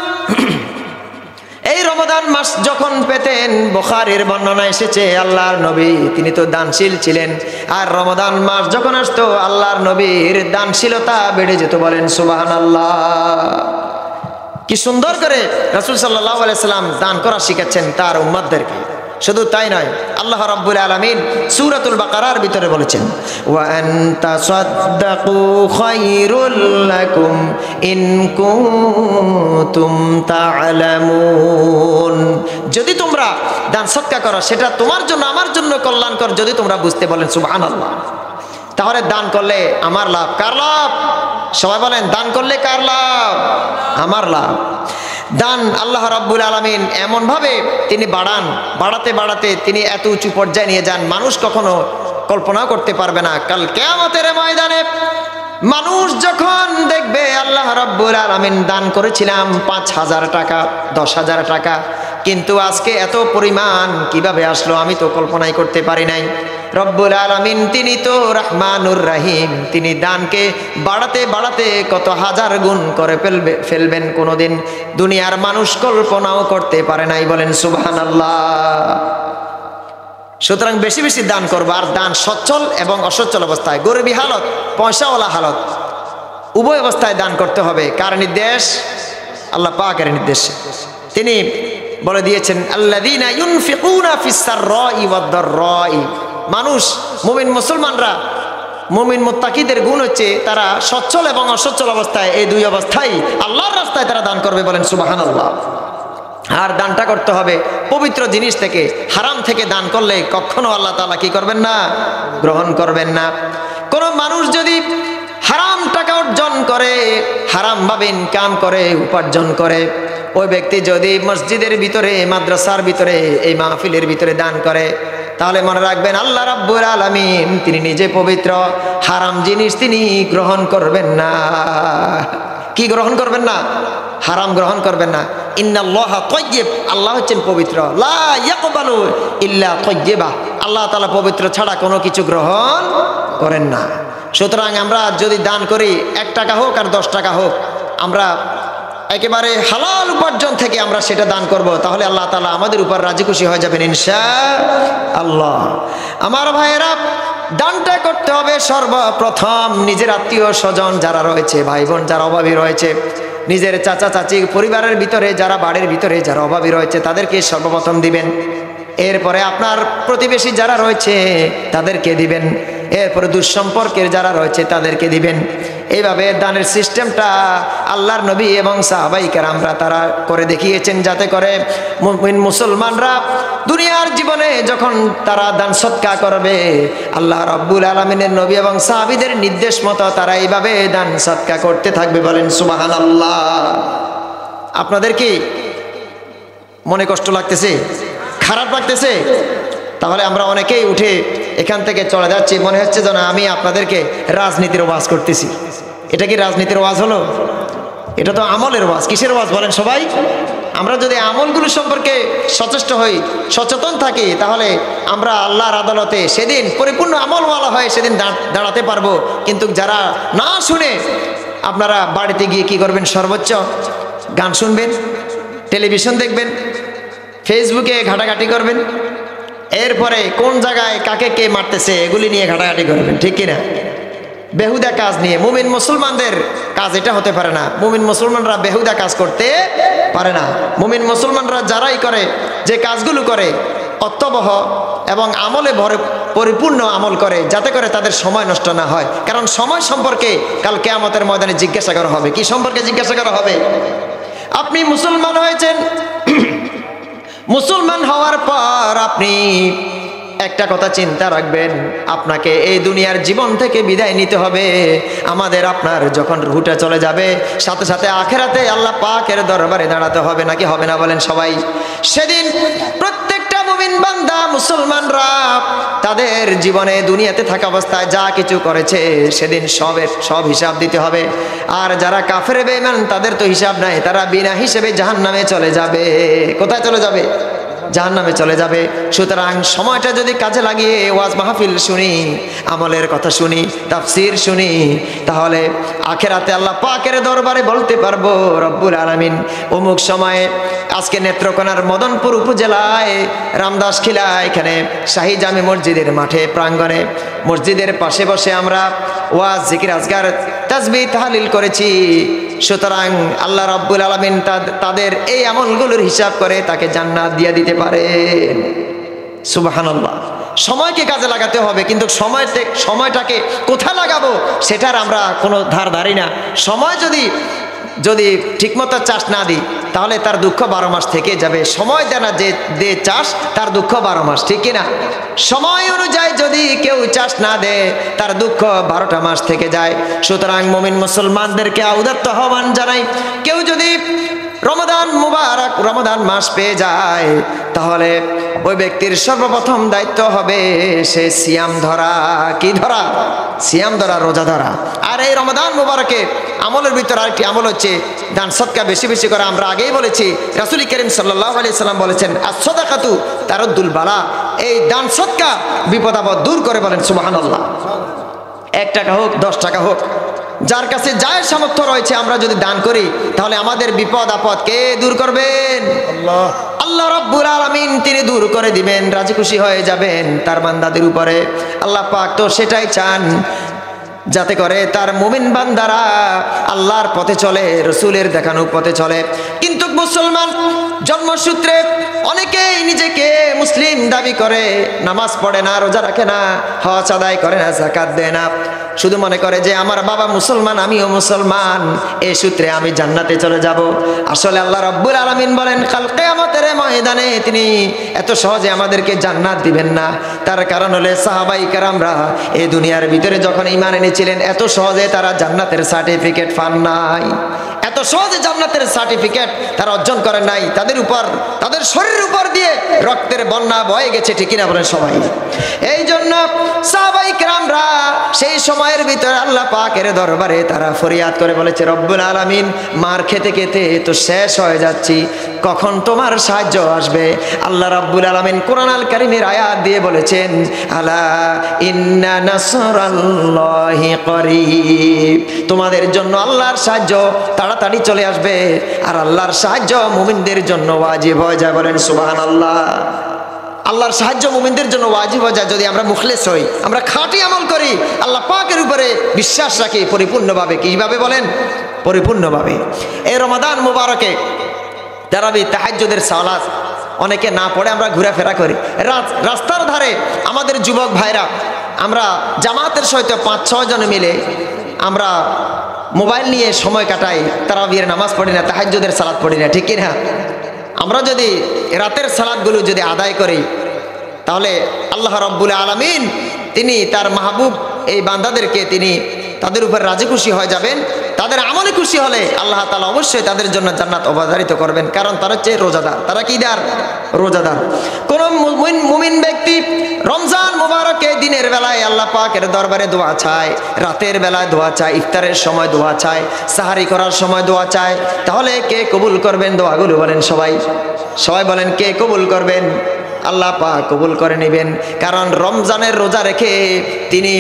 এই রমাদান মাস যখন পেতেন, বুখারীর বর্ণনা এসেছে, আল্লাহর নবী তিনি তো দানশীল ছিলেন। আর রমাদান মাস যখন আসতো, আল্লাহর নবীর দানশীলতা বেড়ে যেত। বলেন সুবহানাল্লাহ। কি সুন্দর করে রাসূল সাল্লাল্লাহু আলাইহি সাল্লাম দান করা শিখাচ্ছেন তার উম্মতদেরকে। শুধু তাই নয়, আল্লাহ রাব্বুল আলামিন সূরাতুল বাকারার ভিতরে বলেছেন, ওয়া আনতা সাদ্দাকু খায়রুল লাকুম ইন কুনতুম তা'লামুন। যদি তোমরা দান সদকা করো, সেটা তোমার জন্য আমার জন্য কল্যাণকর যদি তোমরা বুঝতে। বলেন সুবহানাল্লাহ। তাহলে দান করলে আমার লাভ, কার লাভ? সবাই বলেন, দান করলে কার লাভ? আমার লাভ। দান আল্লাহ রাব্বুল আলামিন এমনভাবে তিনি বাড়াতে বাড়াতে তিনি এত উঁচু পর্যায়ে নিয়ে যান, মানুষ কখনো কল্পনাও করতে পারবে না। কাল কিয়ামতের ময়দানে মানুষ যখন দেখবে আল্লাহ রাব্বুল আলামিন দান করেছিলাম 5,000 টাকা, 10,000 টাকা, কিন্তু আজকে এত পরিমাণ কিভাবে আসলো আমি তো কল্পনাই করতে পারি নাই। রব্বুল আলামিন তিনি তো রহমানুর রহিম, তিনি দানকে বাড়াতে বাড়াতে কত হাজার গুণ করে ফেলবেন কোনোদিন দুনিয়ার মানুষ কল্পনাও করতে পারে নাই। বলেন সুবহানাল্লাহ। সুতরাং বেশি বেশি দান করবো। আর দান সচ্ছল এবং অসচ্ছল অবস্থায়, গরিবী হালত, পয়সাওয়ালা হালত, উভয় অবস্থায় দান করতে হবে। কার নির্দেশ? আল্লাহ পাকের নির্দেশ। তিনি বলে দিয়েছেন, আল্লাযীনা ইউনফিকুনা ফিস সাররাই ওয়াদ দাররাই। মানুষ, মুমিন মুসলমানরা, মুমিন মুত্তাকিদের গুণ হচ্ছে তারা সচ্ছল এবং অসচ্ছল অবস্থায়, এই দুই অবস্থায় আল্লাহর রাস্তায় তারা দান করবে। বলেন সুবহানাল্লাহ। আর দানটা করতে হবে পবিত্র জিনিস থেকে। হারাম থেকে দান করলে কখনো আল্লাহ তাআলা কি করবেন না? গ্রহণ করবেন না। কোনো মানুষ যদি হারাম টাকা অর্জন করে, হারাম ভাবে ইনকাম করে, উপার্জন করে, ওই ব্যক্তি যদি মসজিদের ভিতরে, মাদ্রাসার ভিতরে, এই মাহফিলের ভিতরে দান করে, তাহলে মনে রাখবেন আল্লাহ রাব্বুল আলামিন তিনি নিজে পবিত্র, হারাম জিনিস তিনি গ্রহণ করবেন না। কি গ্রহণ করবেন না? হারাম গ্রহণ করবেন না। ইন্নাল্লাহা তাইয়্যিব, আল্লাহ হচ্ছেন পবিত্র। লা ইয়াকবালু ইল্লা তাইয়্যিবা, আল্লাহ তাআলা পবিত্র ছাড়া কোনো কিছু গ্রহণ করেন না। সুতরাং আমরা যদি দান করি, 1 টাকা হোক আর 10 টাকা হোক, আমরা একেবারে হালাল উপার্জন থেকে আমরা সেটা দান করব, তাহলে আল্লাহ তাআলা আমাদের উপর রাজি খুশি হয়ে যাবেন ইনশাআল্লাহ। আমার ভাইয়েরা, দানটা করতে হবে সর্বপ্রথম নিজের আত্মীয় স্বজন যারা রয়েছে, ভাই বোন যারা অভাবী রয়েছে, নিজের চাচা চাচি, পরিবারের ভিতরে যারা, বাড়ির ভিতরে যারা অভাবী রয়েছে, তাদেরকে সর্বপ্রথম দিবেন। এরপরে আপনার প্রতিবেশী যারা রয়েছে তাদেরকে দিবেন। এরপরে দুঃসম্পর্কের যারা রয়েছে তাদেরকে দিবেন। এইভাবে দানের সিস্টেমটা আল্লাহর নবী এবং সাহাবায়ে কেরামরা তারা করে দেখিয়েছেন, যাতে করে মুমিন মুসলমানরা দুনিয়ার জীবনে যখন তারা দান সদকা করবে, আল্লাহ রাব্বুল আলামিনের নবী এবং সাহাবীদের নির্দেশ মতো তারা এইভাবে দান সদকা করতে থাকবে। বলেন সুবহানাল্লাহ। আপনাদের কি মনে কষ্ট লাগতেছে? খারাপ লাগতেছে? তাহলে আমরা অনেকেই উঠে এখান থেকে চলে যাচ্ছি, মনে হচ্ছে যেন আমি আপনাদেরকে রাজনীতির ওয়াজ করতেছি। এটা কি রাজনীতির ওয়াজ হলো? এটা তো আমলের ওয়াজ। কিসের ওয়াজ বলেন সবাই? আমরা যদি আমলগুলো সম্পর্কে সচেষ্ট হই, সচেতন থাকি, তাহলে আমরা আল্লাহর আদালতে সেদিন পরিপূর্ণ আমলওয়ালা হয়ে সেদিন দাঁড়াতে পারবো। কিন্তু যারা না শুনে, আপনারা বাড়িতে গিয়ে কি করবেন? সর্বোচ্চ গান শুনবেন, টেলিভিশন দেখবেন, ফেসবুকে ঘাটাঘাটি করবেন, এরপরে কোন জায়গায় কাকে কে মারতেছে এগুলি নিয়ে ঘাটাঘাটি করবেন, ঠিক কিনা? বেহুদা কাজ নিয়ে। মুমিন মুসলমানদের কাজ এটা হতে পারে না। মুমিন মুসলমানরা বেহুদা কাজ করতে পারে না। মুমিন মুসলমানরা যারাই করে, যে কাজগুলো করে, অর্থবহ এবং আমলে পরিপূর্ণ আমল করে, যাতে করে তাদের সময় নষ্ট না হয়। কারণ সময় সম্পর্কে কাল কিয়ামতের ময়দানে জিজ্ঞাসা করা হবে। কি সম্পর্কে জিজ্ঞাসা করা হবে? আপনি মুসলমান হয়েছেন, মুসলমান হওয়ার পর আপনি একটা কথা চিন্তা রাখবেন, আপনাকে এই দুনিয়ার জীবন থেকে বিদায় নিতে হবে। আমাদের আপনার যখন রুহুটা চলে যাবে, সাথে সাথে আখেরাতে আল্লাহ পাকের দরবারে দাঁড়াতে হবে, নাকি হবে না বলেন সবাই? সেদিন প্রত্যেকটা মুমিন বান্দা, মুসলমানরা তাদের জীবনে দুনিয়াতে থাকা অবস্থায় যা কিছু করেছে সেদিন সব হিসাব দিতে হবে। আর যারা কাফের বেঈমান, তাদের তো হিসাব নাই, তারা বিনা হিসেবে জাহান্নামে চলে যাবে। কোথায় চলে যাবে? জাহান্নামে চলে যাবে। সুতরাং সময়টা যদি কাজে লাগিয়ে ওয়াজ মাহফিল শুনি, আমলের কথা শুনি, তাফসীর শুনি, তাহলে আখেরাতে আল্লাহ পাকের দরবারে বলতে পারবো, রব্বুল আলামিন অমুক সময়ে আজকে নেত্রকোনার মদনপুর উপজেলায় রামদাসখিলা এখানে শাহী জামে মসজিদের মাঠে প্রাঙ্গণে মসজিদের পাশে বসে আমরা ওয়াজ, জিকির, আজকার, তাসবিহ, তাহলিল করেছি। সুতরাং আল্লাহ রাব্বুল আলামিন তাদের এই আমলগুলোর হিসাব করে তাকে জান্নাত দিয়ে দিতে পারেন। সুবহানাল্লাহ। সময়কে কাজে লাগাতে হবে, কিন্তু সময়টাকে কোথায় লাগাবো সেটার আমরা কোনো ধারি না। সময় যদি ঠিকমতো চাষ না দিই, তাহলে তার দুঃখ 12 মাস থেকে যাবে। সময় দেয় না যে চাষ, তার দুঃখ 12 মাস, ঠিক কিনা? সময় অনুযায়ী যদি কেউ চাষ না দেয়, তার দুঃখ 12টা মাস থেকে যায়। সুতরাং মুমিন মুসলমানদেরকে উদাত্ত আহ্বান জানাই, কেউ যদি রমাদান মুবারক, রমাদান মাস পেয়ে যায়, তাহলে ওই ব্যক্তির সর্বপ্রথম দায়িত্ব হবে সে সিয়াম ধরা। কি ধরা? সিয়াম ধরা, রোজা ধরা। আর এই রমাদান মুবারকে আমলের ভিতর আরেকটি আমল হচ্ছে দান সদকা বেশি বেশি করা। আমরা আগেই বলেছি, রাসূল করিম সাল্লাল্লাহু আলাইহি সাল্লাম বলেছেন, আস-সাদাকাতু তারুদ্দুল বালা, এই দান সদকা বিপদ আপদ দূর করে। বলেন সুবহানাল্লাহ। 1 টাকা হোক, 10 টাকা হোক, যার কাছে যার সামর্থ্য রয়েছে, আমরা যদি দান করি, তাহলে আমাদের বিপদ আপদ কে দূর করবেন? আল্লাহ। আল্লাহ রাব্বুল আলামিন তিনি দূর করে দিবেন, রাজি খুশি হয়ে যাবেন তার বান্দাদের উপরে। আল্লাহ পাক তো সেটাই চান, যাতে করে তার মুমিন বান্দারা আল্লাহর পথে চলে, রসুলের দেখানো পথে চলে। কিন্তু মুসলমান জন্মসূত্রে অনেকেই নিজেকে মুসলিম দাবি করে, নামাজ পড়ে না, রোজা রাখে না, হজ আদায় করে না, যাকাত দেয় না, শুধু মনে করে যে আমার বাবা মুসলমান, আমিও মুসলমান, এই সূত্রে আমি জান্নাতে চলে যাব। আসলে আল্লাহ রাব্বুল আলামিন বলেন কাল কিয়ামতের ময়দানে তিনি এত সহজে আমাদেরকে জান্নাত দিবেন না। তার কারণ হলে সাহাবায়ে কেরামরা এই দুনিয়ার ভিতরে যখন ঈমান এনেছিলেন এত সহজে তারা জান্নাতের সার্টিফিকেট পান নাই, এত সহজে জান্নাতের সার্টিফিকেট তারা অর্জন করে নাই। তাদের উপর, তাদের শরীরের উপর দিয়ে রক্তের বন্যা বয়ে গেছে, ঠিক কিনা বলেন সবাই? এই জন্য সাহাবায়ে কেরামরা সেই সময়ের ভিতরে আল্লাহ পাকের দরবারে তারা ফরিয়াদ করে বলেছে, রব্বুল আলামিন মার খেতে খেতে তো শেষ হয়ে যাচ্ছি, কখন তোমার সাহায্য আসবে? আল্লাহ রাব্বুল আলামিন কোরআন আল কারীমের আয়াত দিয়ে বলেছেন, আলা ইন্না নাসরাল্লাহি করিব, তোমাদের জন্য আল্লাহর সাহায্য তাড়াতাড়ি চলে আসবে। আর আল্লাহর সাহায্য মুমিনদের জন্য ওয়াজিব হয়ে যায়, বলেন সুবহানাল্লাহ। আল্লাহর সাহায্য মুমিনদের জন্য ওয়াজিব হয়ে যায় যদি আমরা মুখলেস হই, আমরা খাঁটি আমল করি, আল্লাহ পাকের উপরে বিশ্বাস রাখি পরিপূর্ণভাবে। কিভাবে বলেন? পরিপূর্ণভাবে। এই রমাদান মুবারকে তারাবি তাহাজ্জুদের সালাত অনেকে না পড়ে আমরা ঘোরাফেরা করি। রাস্তার ধারে আমাদের যুবক ভাইরা আমরা জামাতের সহিত 5-6 জন মিলে আমরা মোবাইল নিয়ে সময় কাটাই, তারাবির নামাজ পড়ি না, তাহাজ্জুদের সালাত পড়ি না, ঠিক কিনা? আমরা যদি রাতের সালাতগুলো যদি আদায় করি তাহলে আল্লাহ রাব্বুল আলামিন তিনি তার মাহবুব এই বান্দাদেরকে তিনি তাদের উপর রাজি খুশি হয়ে যাবেন। তাদের আমলে খুশি হলে আল্লাহ তাআলা অবশ্যই তাদের জন্য জান্নাত অবধারিত করবেন, কারণ তারা হচ্ছে রোজাদার। তারা কি দার? রোজাদার। কোন মুমিন ব্যক্তি রমজান মুবারকে দিনের বেলায় আল্লাহ পাকের দরবারে দোয়া চায়, রাতের বেলায় দোয়া চায়, ইফতারের সময় দোয়া চায়, সাহারি করার সময় দোয়া চায়, তাহলে কে কবুল করবেন দোয়াগুলো? বলেন সবাই, সবাই বলেন কে কবুল করবেন? আল্লাহ পাক কবুল করে নেবেন। কারণ রমজানের রোজা রেখে তিনি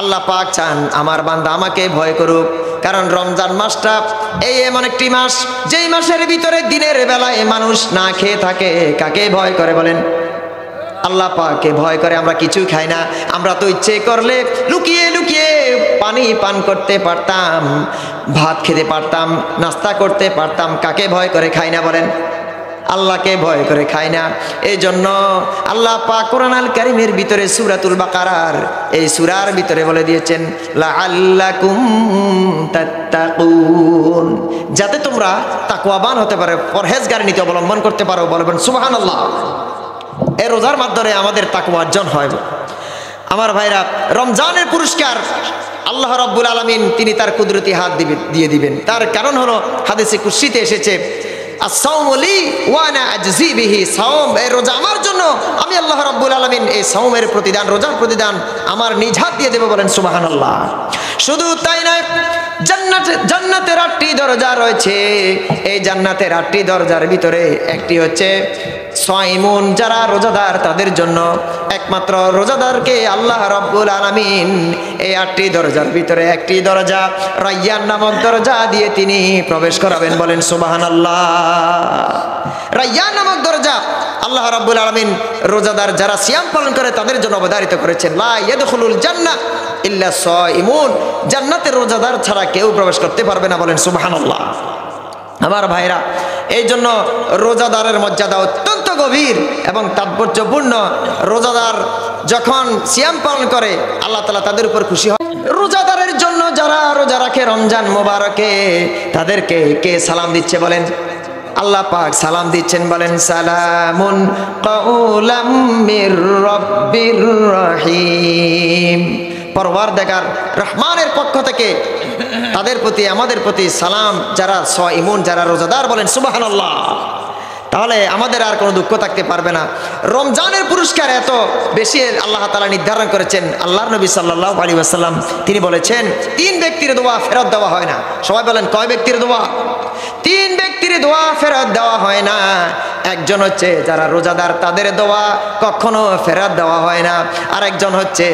আল্লাহ পাক চান আমার বান্দা আমাকে ভয় করুক। কারণ রমজান মাসটা এই এমন একটি মাস যেই মাসের ভিতরে দিনের বেলায় মানুষ না খেয়ে থাকে। কাকে ভয় করে বলেন? আল্লাহ পাককে ভয় করে। আমরা কিছু খাই না, আমরা তো ইচ্ছে করলে লুকিয়ে লুকিয়ে পানি পান করতে পারতাম, ভাত খেতে পারতাম, নাস্তা করতে পারতাম। কাকে ভয় করে খাই না বলেন? আল্লাহকে ভয় করে খায় না। এই জন্য আল্লাহ পাক কোরআন আল কারীমের ভিতরে সূরাতুল বাকারার এই সূরার ভিতরে বলে দিয়েছেন লাআল্লাকুম তাত্তাকুন, যাতে তোমরা তাকওয়াবান হতে পারো, পরহেজগার নীতি অবলম্বন করতে পারো। বলবেন সুবহানাল্লাহ। এই রোজার মাধ্যমে আমাদের তাকওয়া অর্জন হয়। আমার ভাইরা, রমজানের পুরস্কার আল্লাহ রাব্বুল আলামিন তিনি তার কুদরতি হাত দিয়ে দিবেন। তার কারণ হলো হাদিসে কুদসিতে এসেছে, as-sawmu li wa ana ajzi bihi, সাওম এই রোজা আমার জন্য, আমি আল্লাহ রাব্বুল আলামিন এই সাওমের প্রতিদান, রোজার প্রতিদান আমার নিজ হাত দিয়ে দেব। বলেন সুবহানাল্লাহ। শুধু তাই নয়, জান্নাতের 8টি দরজা রয়েছে। এই জান্নাতের 8টি দরজার ভিতরে একটি হচ্ছে সাইমুন, যারা রোজাদার তাদের জন্য। একমাত্র রোজাদারকে আল্লাহ রাব্বুল আলামিন এই 8টি দরজার ভিতরে একটি দরজা রায়্যান নামক দরজা দিয়ে তিনি প্রবেশ করাবেন। বলেন সুবহানাল্লাহ। রায়্যান নামক দরজা আল্লাহ রাব্বুল আলামিন রোজাদার যারা সিয়াম পালন করে তাদের জন্য অবধারিত করেছেন। লা ইয়াদখুলুল জান্নাহ ইল্লা সাইমুন, জান্নাতের রোজাদার ছাড়া কেউ প্রবেশ করতে পারবে না। বলেন সুবহানাল্লাহ। আমার ভাইরা, এই জন্য রোজাদারের মর্যাদা অত্যন্ত গভীর এবং তাৎপর্যপূর্ণ। রোজাদার যখন সিয়াম পালন করে আল্লাহ তাআলা তাদের উপর খুশি হয়। রোজাদারের জন্য যারা রোজা রাখে রমজান মোবারকে তাদেরকে কে সালাম দিচ্ছে বলেন? আল্লাহ পাক সালাম দিচ্ছেন। বলেন সালামুন কাউলাম মির রাব্বির রহিম, পরওয়ারদিগার রহমানের পক্ষ থেকে তাদের প্রতি, আমাদের প্রতি সালাম। যারা সাইমুন, যারা রোজাদার, বলেন সুবহানাল্লাহ। তাহলে আমাদের আর কোনো দুঃখ থাকতে পারবে না। রমজানের পুরস্কার এত বেশি আল্লাহ তাআলা নির্ধারণ করেছেন। আল্লাহর নবী সাল্লাল্লাহু আলাইহি ওয়াসাল্লাম তিনি বলেছেন 3 ব্যক্তির দোয়া ফেরত দেওয়া হয় না। সবাই বলেন কয় ব্যক্তির দোয়া? 3 ব্যক্তির দোয়া ফেরত দেওয়া হয় না। একজন হচ্ছে যারা রোজাদার, তাদের দোয়া কখনো ফেরত দেওয়া হয় না। আরেকজন হচ্ছে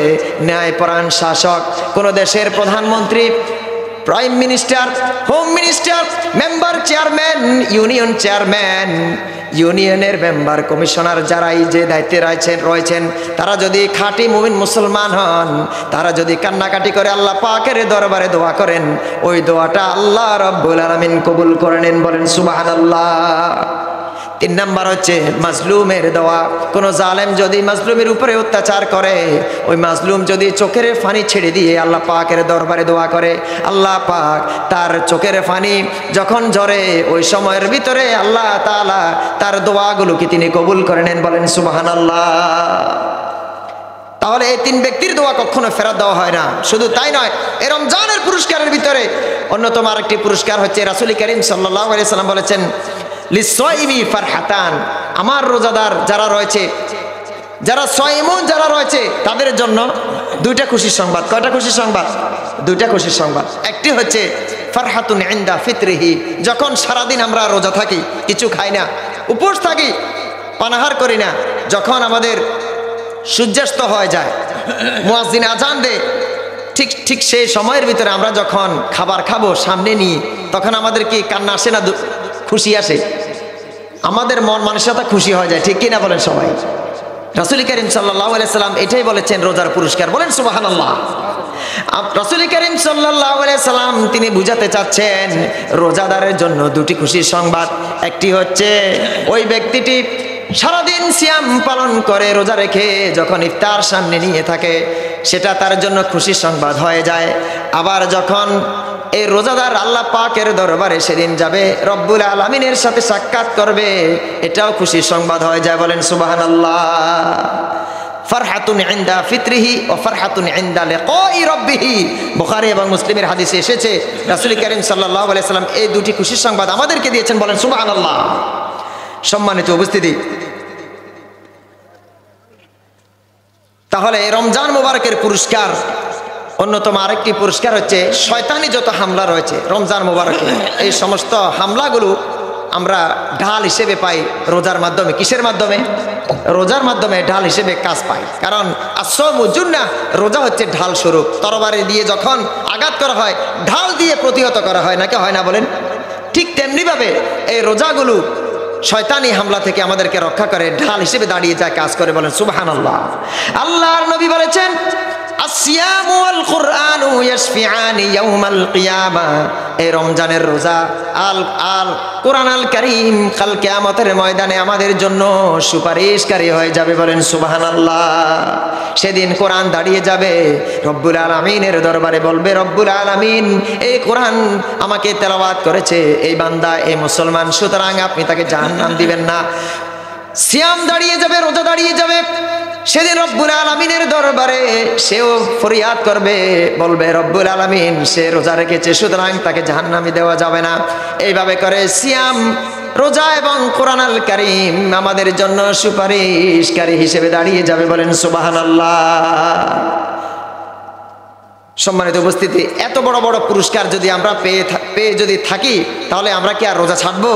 ন্যায়পরায়ণ শাসক, কোন দেশের প্রধানমন্ত্রী, prime minister, home minister, member, chairman, union chairman, ইউনিয়নের মেম্বার, কমিশনার, যারাই যে দায়িত্বে রয়েছেন তারা যদি খাঁটি মুমিন মুসলমান হন, তারা যদি কান্নাকাটি করে আল্লাহ পাকের দরবারে দোয়া করেন, ওই দোয়াটা আল্লাহ রাব্বুল আলামিন কবুল করে নেন। বলেন সুবহানাল্লাহ। তিন নাম্বার হচ্ছে মাজলুমের দোয়া। কোনো জালেম যদি মাজলুমের উপরে অত্যাচার করে, ওই মাজলুম যদি চোখের পানি ছেড়ে দিয়ে আল্লাহ পাকের দরবারে দোয়া করে, আল্লাহ পাক তার চোখের পানি যখন ঝরে ওই সময়ের ভিতরে আল্লাহ তাআলা তার দোয়াগুলোকে তিনি কবুল করে নেন। বলেন সুবহানাল্লাহ। তাহলে এই তিন ব্যক্তির দোয়া কখনো ফেরত দেওয়া হয় না। শুধু তাই নয়, এই রমজানের পুরস্কারের ভিতরে অন্যতম আরেকটি পুরস্কার হচ্ছে রাসূল করিম সাল্লাল্লাহু আলাইহি সাল্লাম বলেছেন, লিসসাইমি ফারহাতান, আমার রোজাদার যারা রয়েছে, যারা সাইমুন যারা রয়েছে তাদের জন্য দুইটা খুশির সংবাদ। কয়টা খুশির সংবাদ? দুইটা খুশির সংবাদ। একটি হচ্ছে ফারহাতুন ইনদা ফিতরিহি, যখন সারাদিন আমরা রোজা থাকি, কিছু খাই না, উপোস থাকি, পানাহার করি না, যখন আমাদের সূর্যাস্ত হয়ে যায়, মুয়াজ্জিন আজান দেয়, ঠিক সেই সময়ের ভিতরে আমরা যখন খাবার খাবো সামনে নিয়ে, তখন আমাদের কি কান্না আসে না খুশি আসে? আমাদের মন মানসিকতা খুশি হয়ে যায়, ঠিক কিনা বলেন সবাই? রাসূল করিম সাল্লাল্লাহু আলাইহি সাল্লাম এটাই বলেছেন রোজার পুরস্কার। বলেন সুবহানাল্লাহ। রাসূল করিম সাল্লাল্লাহু আলাইহি সাল্লাম তিনি বুঝাতে চাচ্ছেন রোজাদারের জন্য দুটি খুশির সংবাদ। একটি হচ্ছে ওই ব্যক্তিটি সারাদিন সিয়াম পালন করে রোজা রেখে যখন ইফতার সামনে নিয়ে থাকে, সেটা তার জন্য খুশির সংবাদ হয়ে যায়। আবার যখন এই রোজাদার আল্লাহ পাকের দরবারে সেদিন যাবে, রব্বুল আলামিনের সাথে সাক্ষাৎ করবে, এটাও খুশির সংবাদ হয়ে যায়। বলেন সুবহানাল্লাহ। ফারহাতুন ইনদা ফিতরিহি ওয়া ফারহাতুন ইনদা লিকাই রাব্বিহি, বুখারী এবং মুসলিমের হাদিসে এসেছে রাসূল করিম সাল্লাল্লাহু আলাইহি সাল্লাম এই দুটি খুশির সংবাদ আমাদেরকে দিয়েছেন। বলেন সুবহানাল্লাহ। সম্মানিত উপস্থিতি, তাহলে রমজান মোবারকের পুরস্কার অন্যতম আরেকটি পুরস্কার হচ্ছে শয়তানি যত হামলা রয়েছে রমজান মোবারকে, এই সমস্ত হামলাগুলো আমরা ঢাল হিসেবে পাই রোজার মাধ্যমে। কিসের মাধ্যমে? রোজার মাধ্যমে ঢাল হিসেবে কাজ পাই। কারণ আসসামু জুন্নাহ, রোজা হচ্ছে ঢাল স্বরূপ। তরবারি দিয়ে যখন আঘাত করা হয়, ঢাল দিয়ে প্রতিহত করা হয়, নাকি হয় না বলেন? ঠিক তেমনিভাবে এই রোজাগুলো শয়তানি হামলা থেকে আমাদেরকে রক্ষা করে, ঢাল হিসেবে দাঁড়িয়ে যায়, কাজ করে। বলেন সুবহানাল্লাহ। আল্লাহর নবী বলেছেন, আসিয়ামু ওয়াল কুরআনু ইয়াশফিআনি ইয়াউমাল কিয়ামা, এই রমজানের রোজা আল কোরআন আল কারীম কাল কিয়ামতের ময়দানে আমাদের জন্য সুপারিশকারী হয়ে যাবে। বলেন সুবহানাল্লাহ। সেদিন কোরআন দাঁড়িয়ে যাবে, রব্বুল আলামিনের দরবারে বলবে, রব্বুল আলামিন এই কোরআন আমাকে তেলাওয়াত করেছে এই বান্দা, এই মুসলমান, সুতরাং আপনি তাকে জাহান্নাম দিবেন না। সিয়াম দাঁড়িয়ে যাবে, রোজা দাঁড়িয়ে যাবে। সেদিন রব্বুল আলামিনের দরবারে সেও ফরিয়াদ করবে, বলবে রব্বুল আলামিন সে রোজা রেখেছে, সুতরাং তাকে জাহান্নামে দেওয়া যাবে না। এইভাবে করে সিয়াম, রোজা এবং কোরআন আল কারীম আমাদের জন্য সুপারিশকারী হিসেবে দাঁড়িয়ে যাবে। বলেন সুবহানাল্লাহ। সম্মানিত উপস্থিতি, এত বড় বড় পুরস্কার যদি আমরা পেয়ে যদি থাকি, তাহলে আমরা কি আর রোজা ছাড়বো?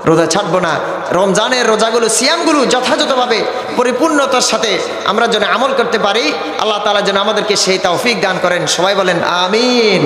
রোজা ছাড়বো না। রমজানের রোজাগুলো, সিয়ামগুলো যথাযথভাবে পরিপূর্ণতার সাথে আমরা যেন আমল করতে পারি, আল্লাহ তাআলা যেন আমাদেরকে সেই তৌফিক দান করেন। সবাই বলেন আমিন।